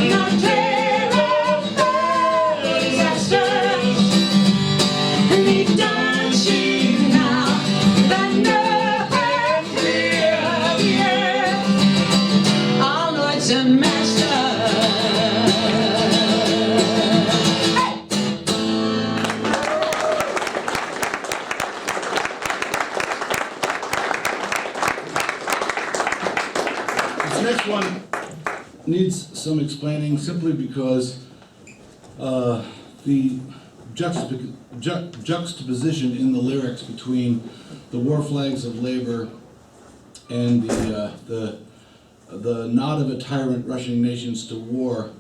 no dread of fair disasters, and he don't see now that never clear the air, our lords and masters. Hey!
This next one needs some explaining simply because the juxtaposition in the lyrics between the war flags of labor and the nod of a tyrant rushing nations to war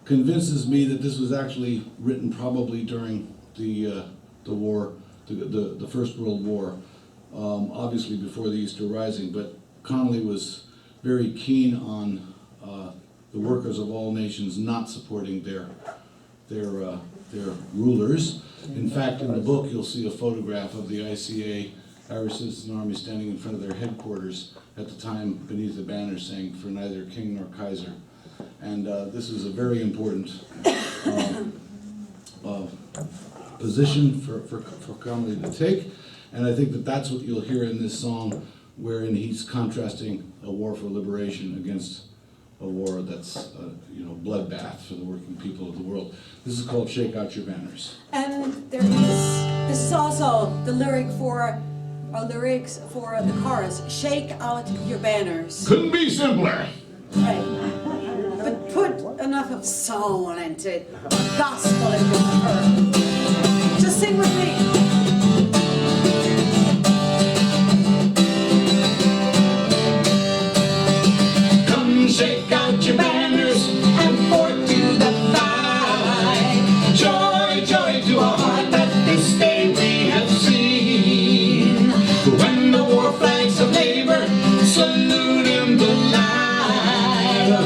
convinces me that this was actually written probably during the war, the First World War, obviously before the Easter Rising. But Connolly was very keen on the workers of all nations not supporting their rulers. In fact, in the book, you'll see a photograph of the ICA, Irish Citizen Army, standing in front of their headquarters at the time beneath the banner saying, "For neither king nor Kaiser." And this is a very important position for Connolly to take. And I think that that's what you'll hear in this song, wherein he's contrasting a war for liberation against a war that's, bloodbath for the working people of the world. This is called "Shake Out Your Banners."
And this is also the lyrics for the chorus, "Shake out your banners."
Couldn't be simpler.
Right. But put enough of soul into it, gospel into it. Just sing with me.
Come shake out your banners and forth to the fight. Joy, joy to our heart that this day we have seen. When the war flags of labor salute in the light of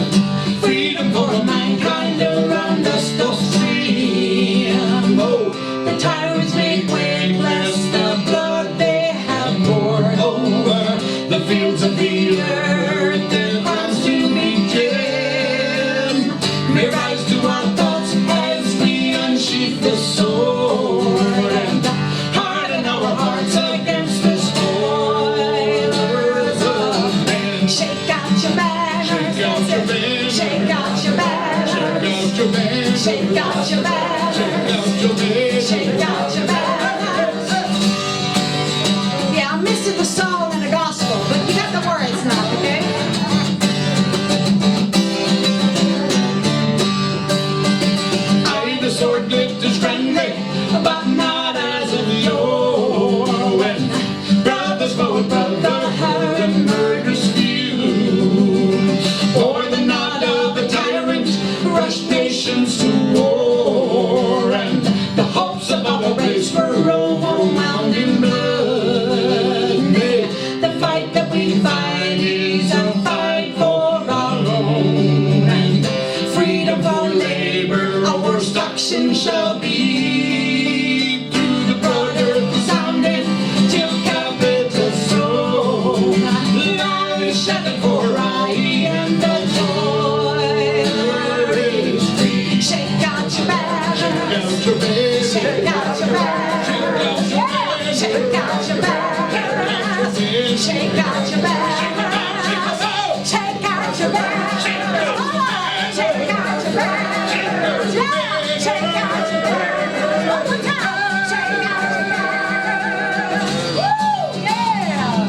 freedom for mankind around us doth stream. Oh, the tyrants make way, bless the blood they have poured over the fields of the earth, their crowns to be dim. May rise to our thoughts as we unsheath the sword and harden our hearts against the spoilers of men.
Shake out your banners.
Shake out your banners.
Shake out your banners.
Shake out your banners.
Shake out your banners.
Shake out your banners.
Shake out your banners. Yeah, I'm missing the song and the gospel, but you got the words now, okay?
Aye, the sword glitters grandly, but not as of yore. When brothers fought brotherhood and murderous feud, or the nod of a tyrant rushed nations to war, and the hopes of our race were overwhelmed in blood. May the fight that we fight is a fight for our own, and freedom for labor, our worst action shall be. Through the broad earth sounding till capital soul, lies shattered for I and the toiler is free.
Shake out your banners.
Shake out your banners.
Shake out your banners. Shake out your banners. Shake out your banners. Shake out your banners. Shake out your banners. Yeah, shake out your banners. One more time. Shake out your banners. Woo, yeah.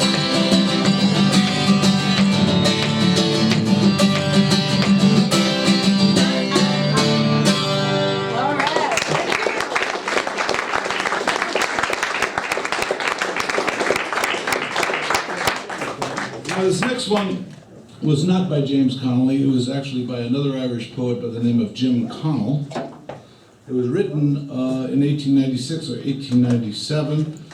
All right.
Now, this next one was not by James Connolly. It was actually by another Irish poet by the name of Jim Connell. It was written in 1896 or 1897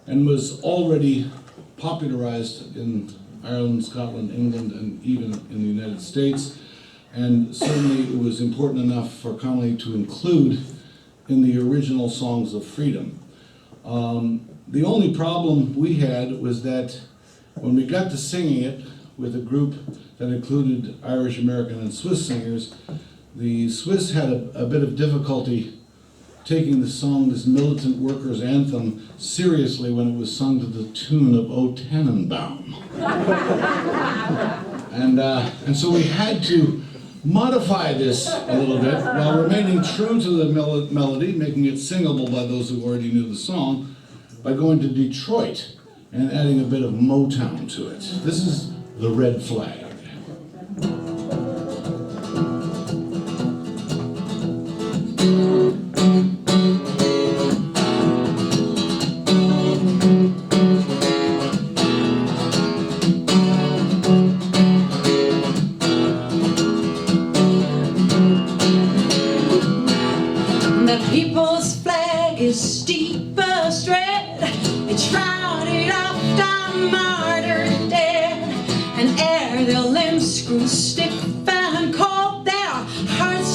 and was already popularized in Ireland, Scotland, England, and even in the United States. And certainly it was important enough for Connolly to include in the original Songs of Freedom. The only problem we had was that when we got to singing it with a group that included Irish, American, and Swiss singers, the Swiss had a bit of difficulty taking the song, this militant workers' anthem, seriously when it was sung to the tune of O Tannenbaum. And so we had to modify this a little bit while remaining true to the melody, making it singable by those who already knew the song, by going to Detroit and adding a bit of Motown to it. This is The Red Flag.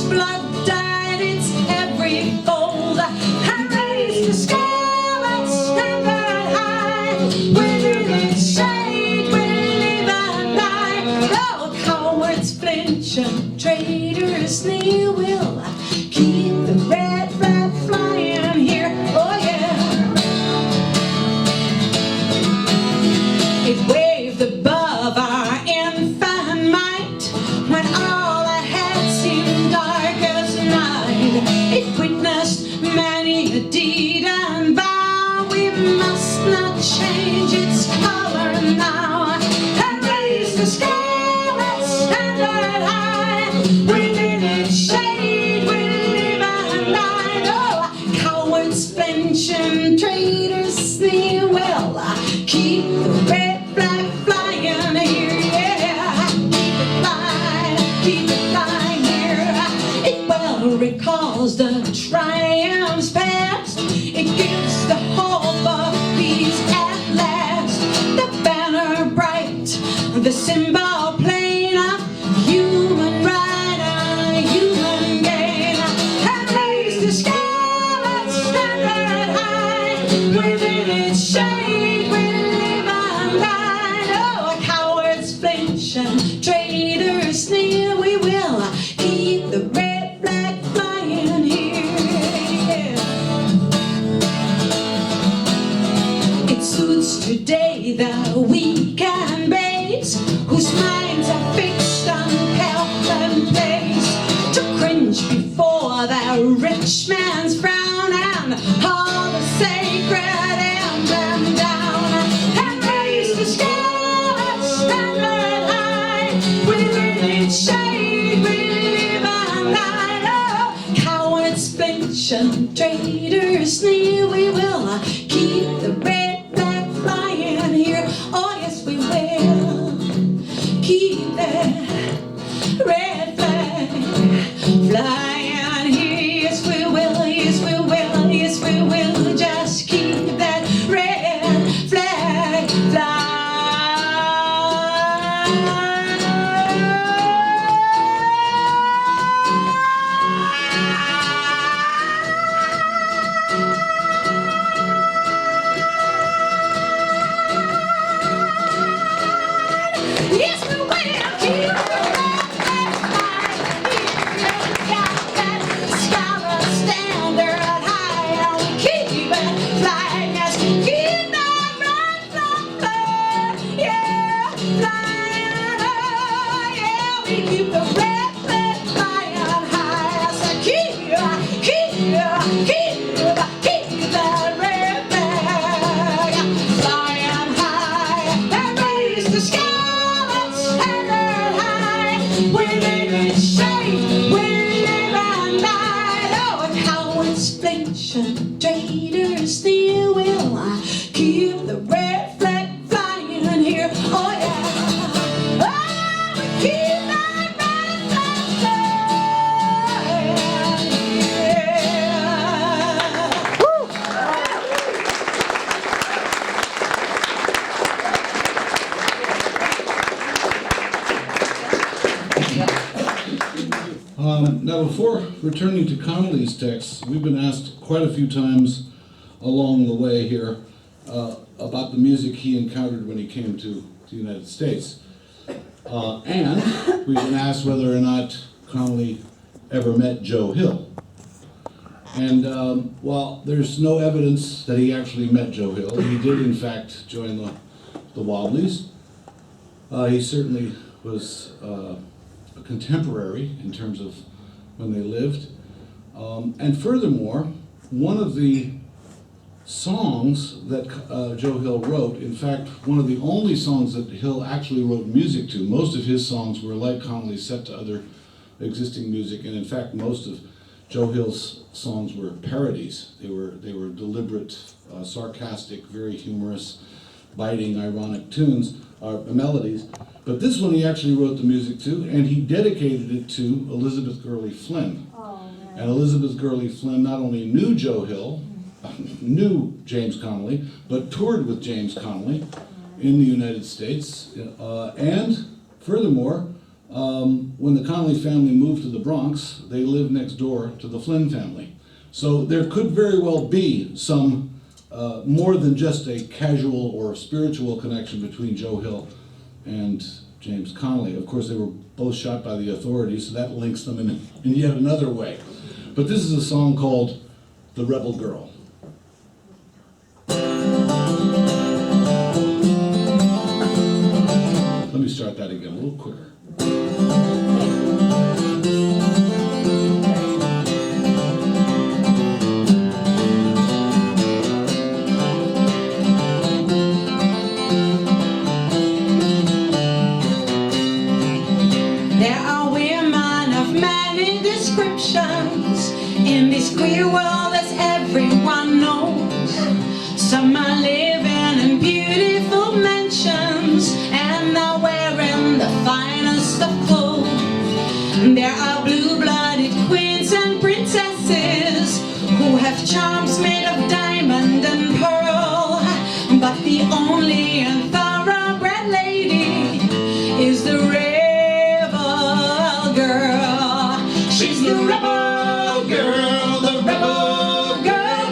blood dyed its every fold. I raised the scarlet standard high. Within its shade we live and die. Though cowards flinch and traitors sneer, will keep the red flag flying here. Oh yeah. It waved above our infant might when all ahead seemed dark as night. It witnessed many a deed and vow. We must not change its color now. And raise the scarlet standard high. Within its shade we live and die. Oh, cowards flinch and traitors sneer. Well, keep the red flag flying here, yeah. Keep it flying here. It well recalls the triumphs past. It gives the hope of peace at last. The banner bright, the symbol plain of human right and human gain. And raise the scarlet standard high. Within its shade we live and die. Oh, cowards flinch and traitors sneer. We will keep the red flag flying here, yeah. It suits today the weak and base, whose minds are fixed on health and place, to cringe before the rich man's frown and haul the sacred emblem down. And raise the scarlet standard high. Within its shade we live and die. Oh, cowards flinch and traitors sneer. We will keep the red flag flying here. Oh yes we will keep that red flag flying here. Yes we will, yes we will, yes we will. Just keep that red flag flying. Yes, we will keep the red flag flying here. You got that scarlet standard high, and we keep it flying. Yes, keep that red flag flying, yeah, flying high, yeah. We keep the red flag flying high. So keep that red flag flying high. And raise the scarlet standard high. Within its shade we live and die. Oh, cowards flinch and traitors sneer. Will keep the red flag flying here. Oh yeah. Oh, we keep that red flag flying here. Woo!
Now, before returning to Connolly's text, we've been asked quite a few times along the way here about the music he encountered when he came to the United States. And we've been asked whether or not Connolly ever met Joe Hill. And while there's no evidence that he actually met Joe Hill, he did in fact join the Wobblies. He certainly was a contemporary in terms of when they lived. And furthermore, one of the songs that Joe Hill wrote, in fact, one of the only songs that Hill actually wrote music to, most of his songs were like Connolly, set to other existing music, and in fact most of Joe Hill's songs were parodies. They were deliberate, sarcastic, very humorous, biting, ironic tunes, melodies. But this one he actually wrote the music to, and he dedicated it to Elizabeth Gurley Flynn.
Oh, man.
And Elizabeth Gurley Flynn not only knew Joe Hill, knew James Connolly, but toured with James Connolly in the United States. And furthermore, when the Connolly family moved to the Bronx, they lived next door to the Flynn family. So there could very well be some more than just a casual or spiritual connection between Joe Hill and James Connolly. Of course, they were both shot by the authorities, so that links them in yet another way. But this is a song called The Rebel Girl. Let me start that again, a little quicker.
There are women of many descriptions in this queer world, as everyone knows. Some are living in beautiful mansions and are wearing the finest of clothes. There are blue-blooded queens and princesses who have charms made of diamond and pearl. But the only and thoroughbred lady is the rebel girl. She's the rebel girl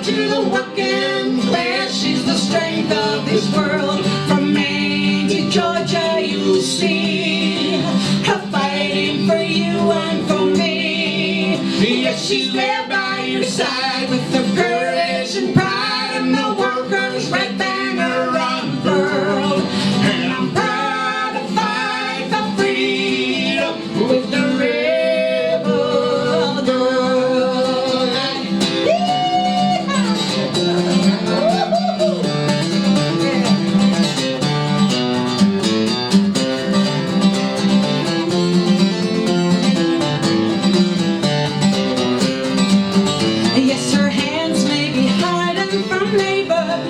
to the working class. She's the strength of this world. From Maine to Georgia, you'll see her fighting for you and for me. Yes, she's there by your side with the courage and pride and the workers' red banner unfurled. And I'm proud to fight for freedom with the rebel girl. Yes, her hands may be hardened from labor,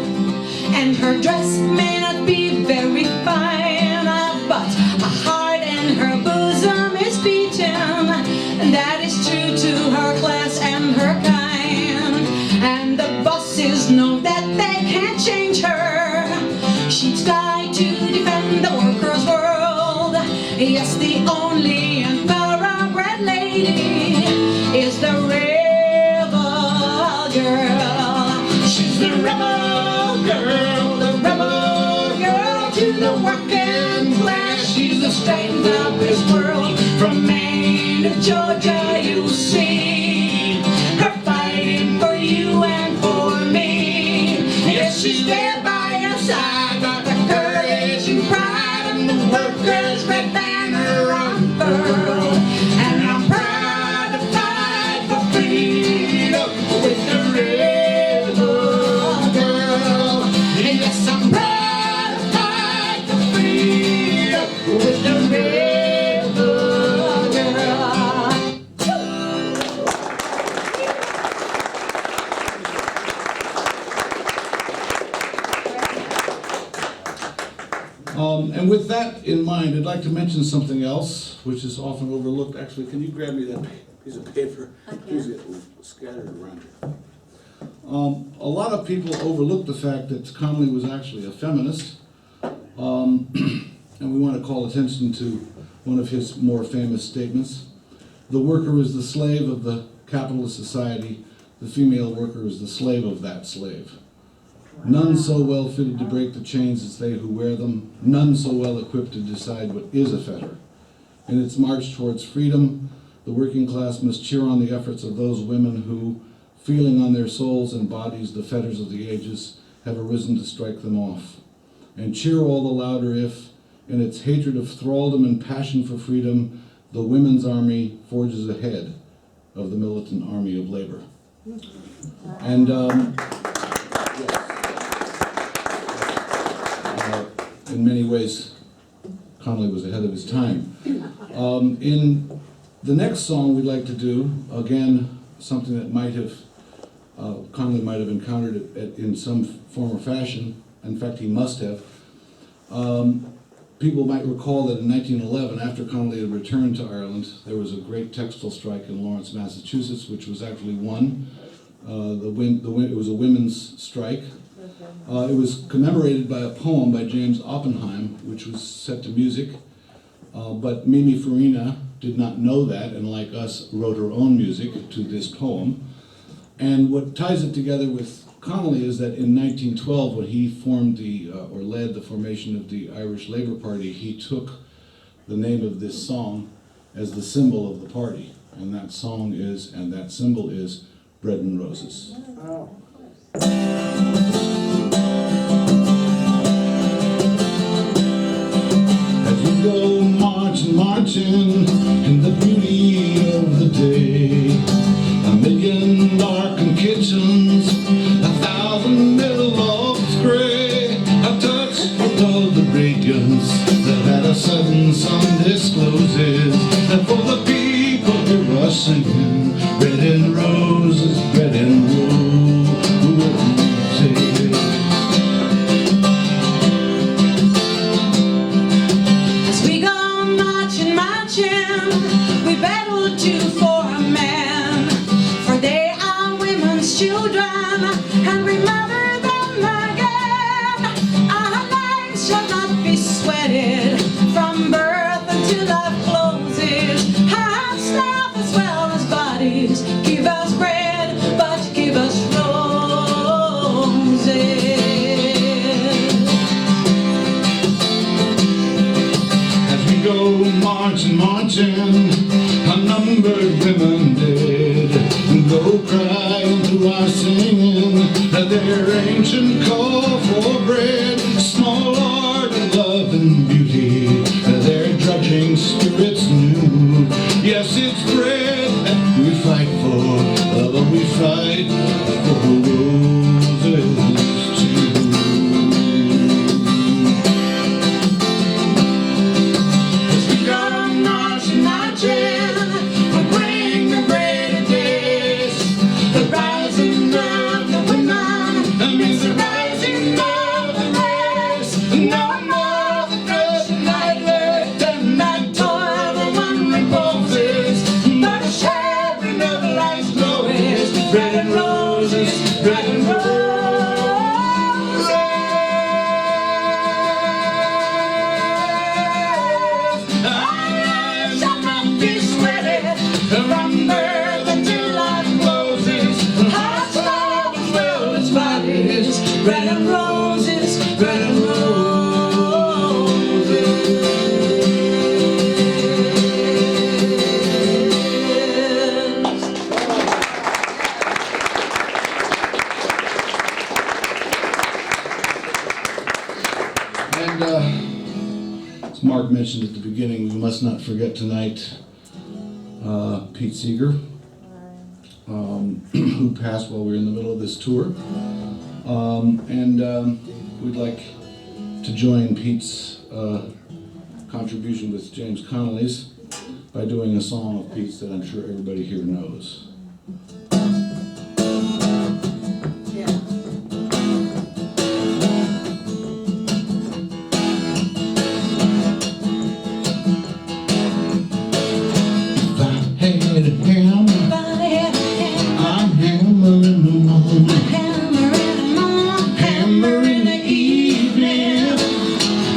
and her dress may not be very fine, but a heart in her bosom is beating, and that is true to her class and her kind. And the bosses know that they can't change her. She's died to defend the workers' world. Yes, the only and thoroughbred lady is the rebel girl. She's the rebel girl to the working class. She's the strength of this world. From Maine to Georgia, you'll see her fighting for you and for me. Yes, she's there by your side, got the courage and pride and the workers' red banner unfurled. And I'm proud to fight for freedom with the rebel girl. Yes, I'm proud to fight for freedom with the rebel girl.
And with that in mind, I'd like to mention something else, which is often overlooked. Actually, can you grab me that piece of paper? Please get scattered around here. A lot of people overlook the fact that Connolly was actually a feminist, and we want to call attention to one of his more famous statements. The worker is the slave of the capitalist society. The female worker is the slave of that slave. None so well fitted to break the chains as they who wear them, none so well equipped to decide what is a fetter. In its march towards freedom, the working class must cheer on the efforts of those women who, feeling on their souls and bodies the fetters of the ages, have arisen to strike them off. And cheer all the louder if, in its hatred of thraldom and passion for freedom, the women's army forges ahead of the militant army of labor. And in many ways, Connolly was ahead of his time. In the next song we'd like to do, again, something that might have, Connolly might have encountered it in some form or fashion. In fact, he must have. People might recall that in 1911, after Connolly had returned to Ireland, there was a great textile strike in Lawrence, Massachusetts, which was actually won. It was a women's strike. It was commemorated by a poem by James Oppenheim, which was set to music. But Mimi Farina did not know that, and like us, wrote her own music to this poem. And what ties it together with Connolly is that in 1912, when he formed or led the formation of the Irish Labour Party, he took the name of this song as the symbol of the party. And that song is, and that symbol is, Bread and Roses. As we go marching, marching in the beauty of the day, a million darkened kitchens, 1,000 middle loaves gray, a touch of the radiance that at a sudden sun discloses that for the people who are singing, bread and roses, bread and roses.
As we go marching, marching, we battle too for a man, for they are women's children, and we mother them again. Our lives shall not be sweated from birth until life closes. Our staff as well as bodies, give us bread, but give us roses.
As we go marching, marching, unnumbered women dead, go crying to our singing their ancient call for bread. Small art of love and beauty, their drudging spirits new. Yes, it's bread that we fight for, but we fight for roses too. As we go marching, marching, we bring the greater days, the rising of the women, amidst the rising of the race. No more the crushing nightmare, and that toil the one reposes, but a sharing of life's glories, bread and roses, bread and roses. I shall not be sweated from birth until life closes. Hearts love as well as bodies, bread and roses, bread and roses. And as Mark mentioned at the beginning, we must not forget tonight Pete Seeger, who passed while we were in the middle of this tour. We'd like to join Pete's contribution with James Connolly's by doing a song of Pete's that I'm sure everybody here knows. I'm hammering them on, hammering the evening,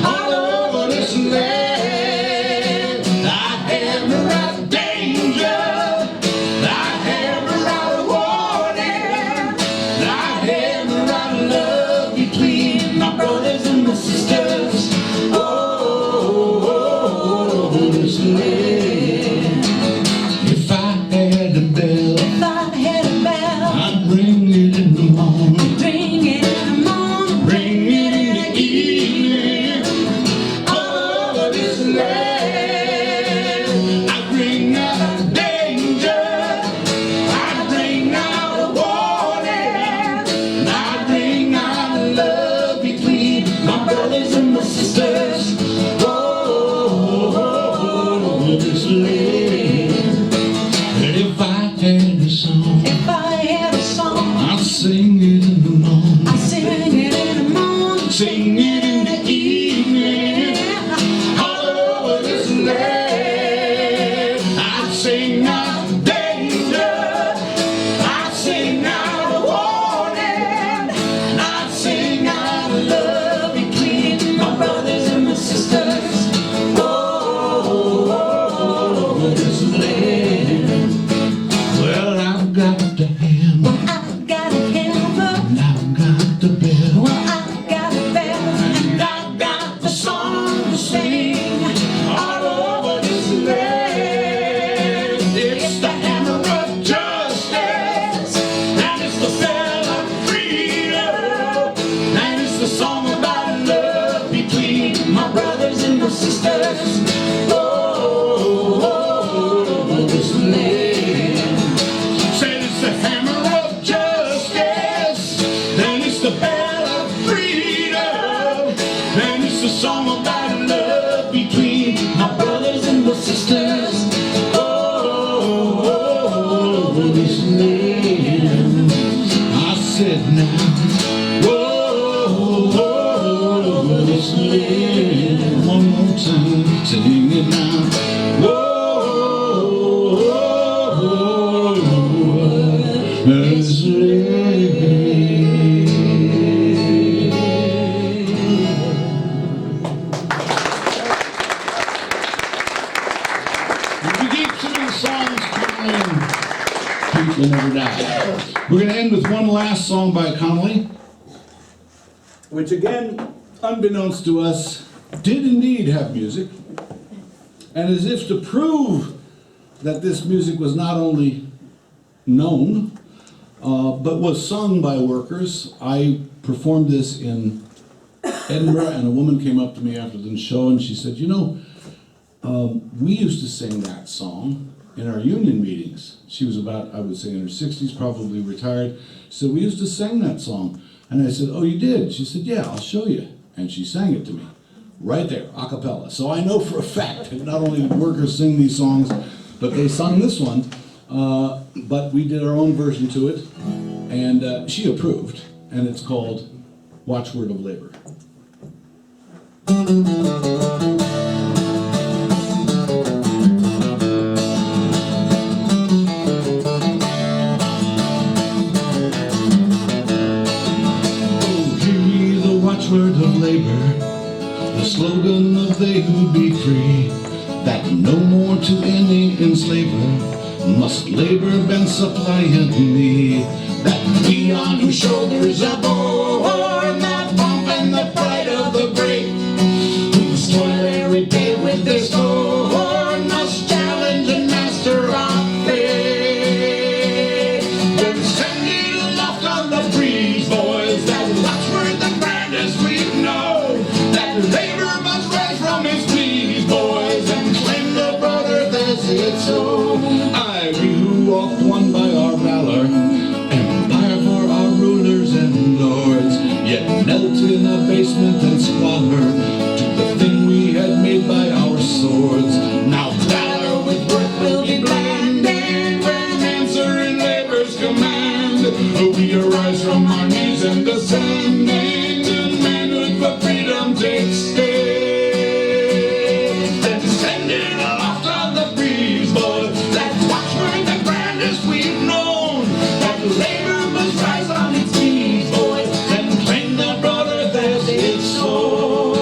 all over this land. I hammer out danger, I got the hammer,
Well, I got a hammer.
and I've got the bell,
Well, I got a bell.
and I've got the song to sing all over this land. It's the hammer of justice, and it's the bell of freedom, and it's the song about love between my brothers and my sisters. Oh, this land. Said it's the hammer of justice, and it's the bell of freedom, and it's the song about love between my brothers and my sisters. Oh, this land. I said now, whoa, this land. One more time, sing it now. Whoa, this If you keep singing songs, people never die. We're going to end with one last song by Connolly, which again, unbeknownst to us, did indeed have music. And as if to prove that this music was not only known, but was sung by workers, I performed this in Edinburgh, and a woman came up to me after the show and she said, you know, we used to sing that song in our union meetings. She was about, I would say, in her 60s, probably retired. She said, we used to sing that song. And I said, oh, you did? She said, yeah, I'll show you. And she sang it to me, right there, a cappella. So I know for a fact that not only did workers sing these songs, but they sung this one, but we did our own version to it, and she approved, and it's called Watchword of Labor. Watchword of labor, the slogan of they who be free, that no more to any enslaver must labor bend suppliant me, that we on whose shoulders are borne that pomp and the pride of the great, whose toil every day with their scorn must challenge and master our fate. Then send it aloft on the breeze, boys, that watchword the grandest we've known, that labor must rise from its knees, boys, and claim the broad earth as its own. I, we who walked won by our valor, empire for our rulers and lords, yet knelt in abasement and squalor to the thing we had made by our swords. Now valor with work will be blended when answering labor's command. We arise from our knees and descending to manhood for freedom take stage. Then send it aloft on the breeze, boys, that watchword the grandest we've known, that labor must rise on its knees, boys, and claim the broad earth as its own.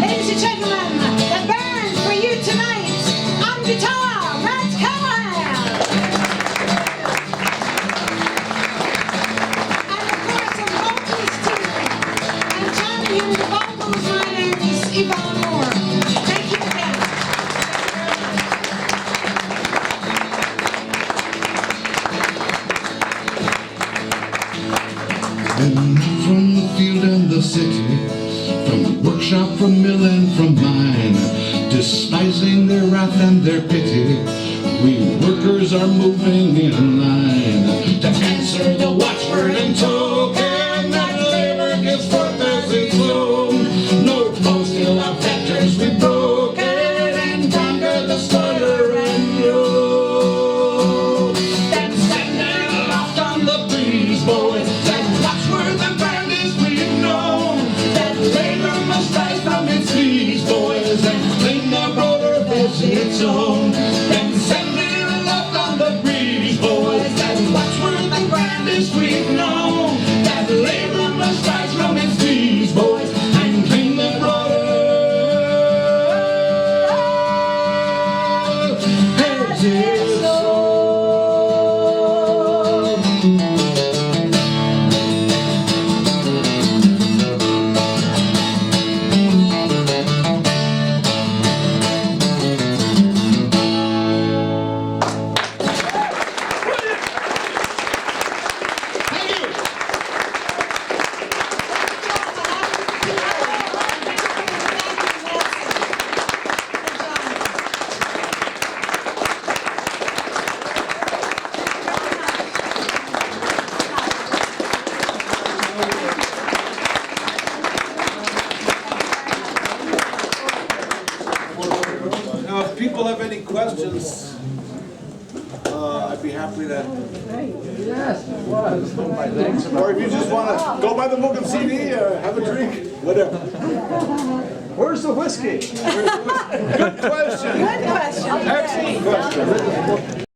Ladies and gentlemen, the band for you tonight, on guitar, Mat Callahan. And of course, on vocals too. And joining in the vocals, my name is Yvonne Moore. Thank you again.
And from the field and the city, from workshop, from mill and from mine, despising their wrath and their pity, we workers are moving in line to answer the watchword and token that labor gives forth as its own. No post till our factors we broke and conquer the spoiler and road. Then send it aloft on the breeze, boys, that watchword the grandest we've known, that labor must rise from its knees, boys, and claim the broad earth as its own. Then send it aloft on the breeze, boys,
people have any questions, I'd be happy to. Or if you just want to go buy the book and CD or have a drink, whatever.
Where's the whiskey?
Good question.
Good question.
Excellent question.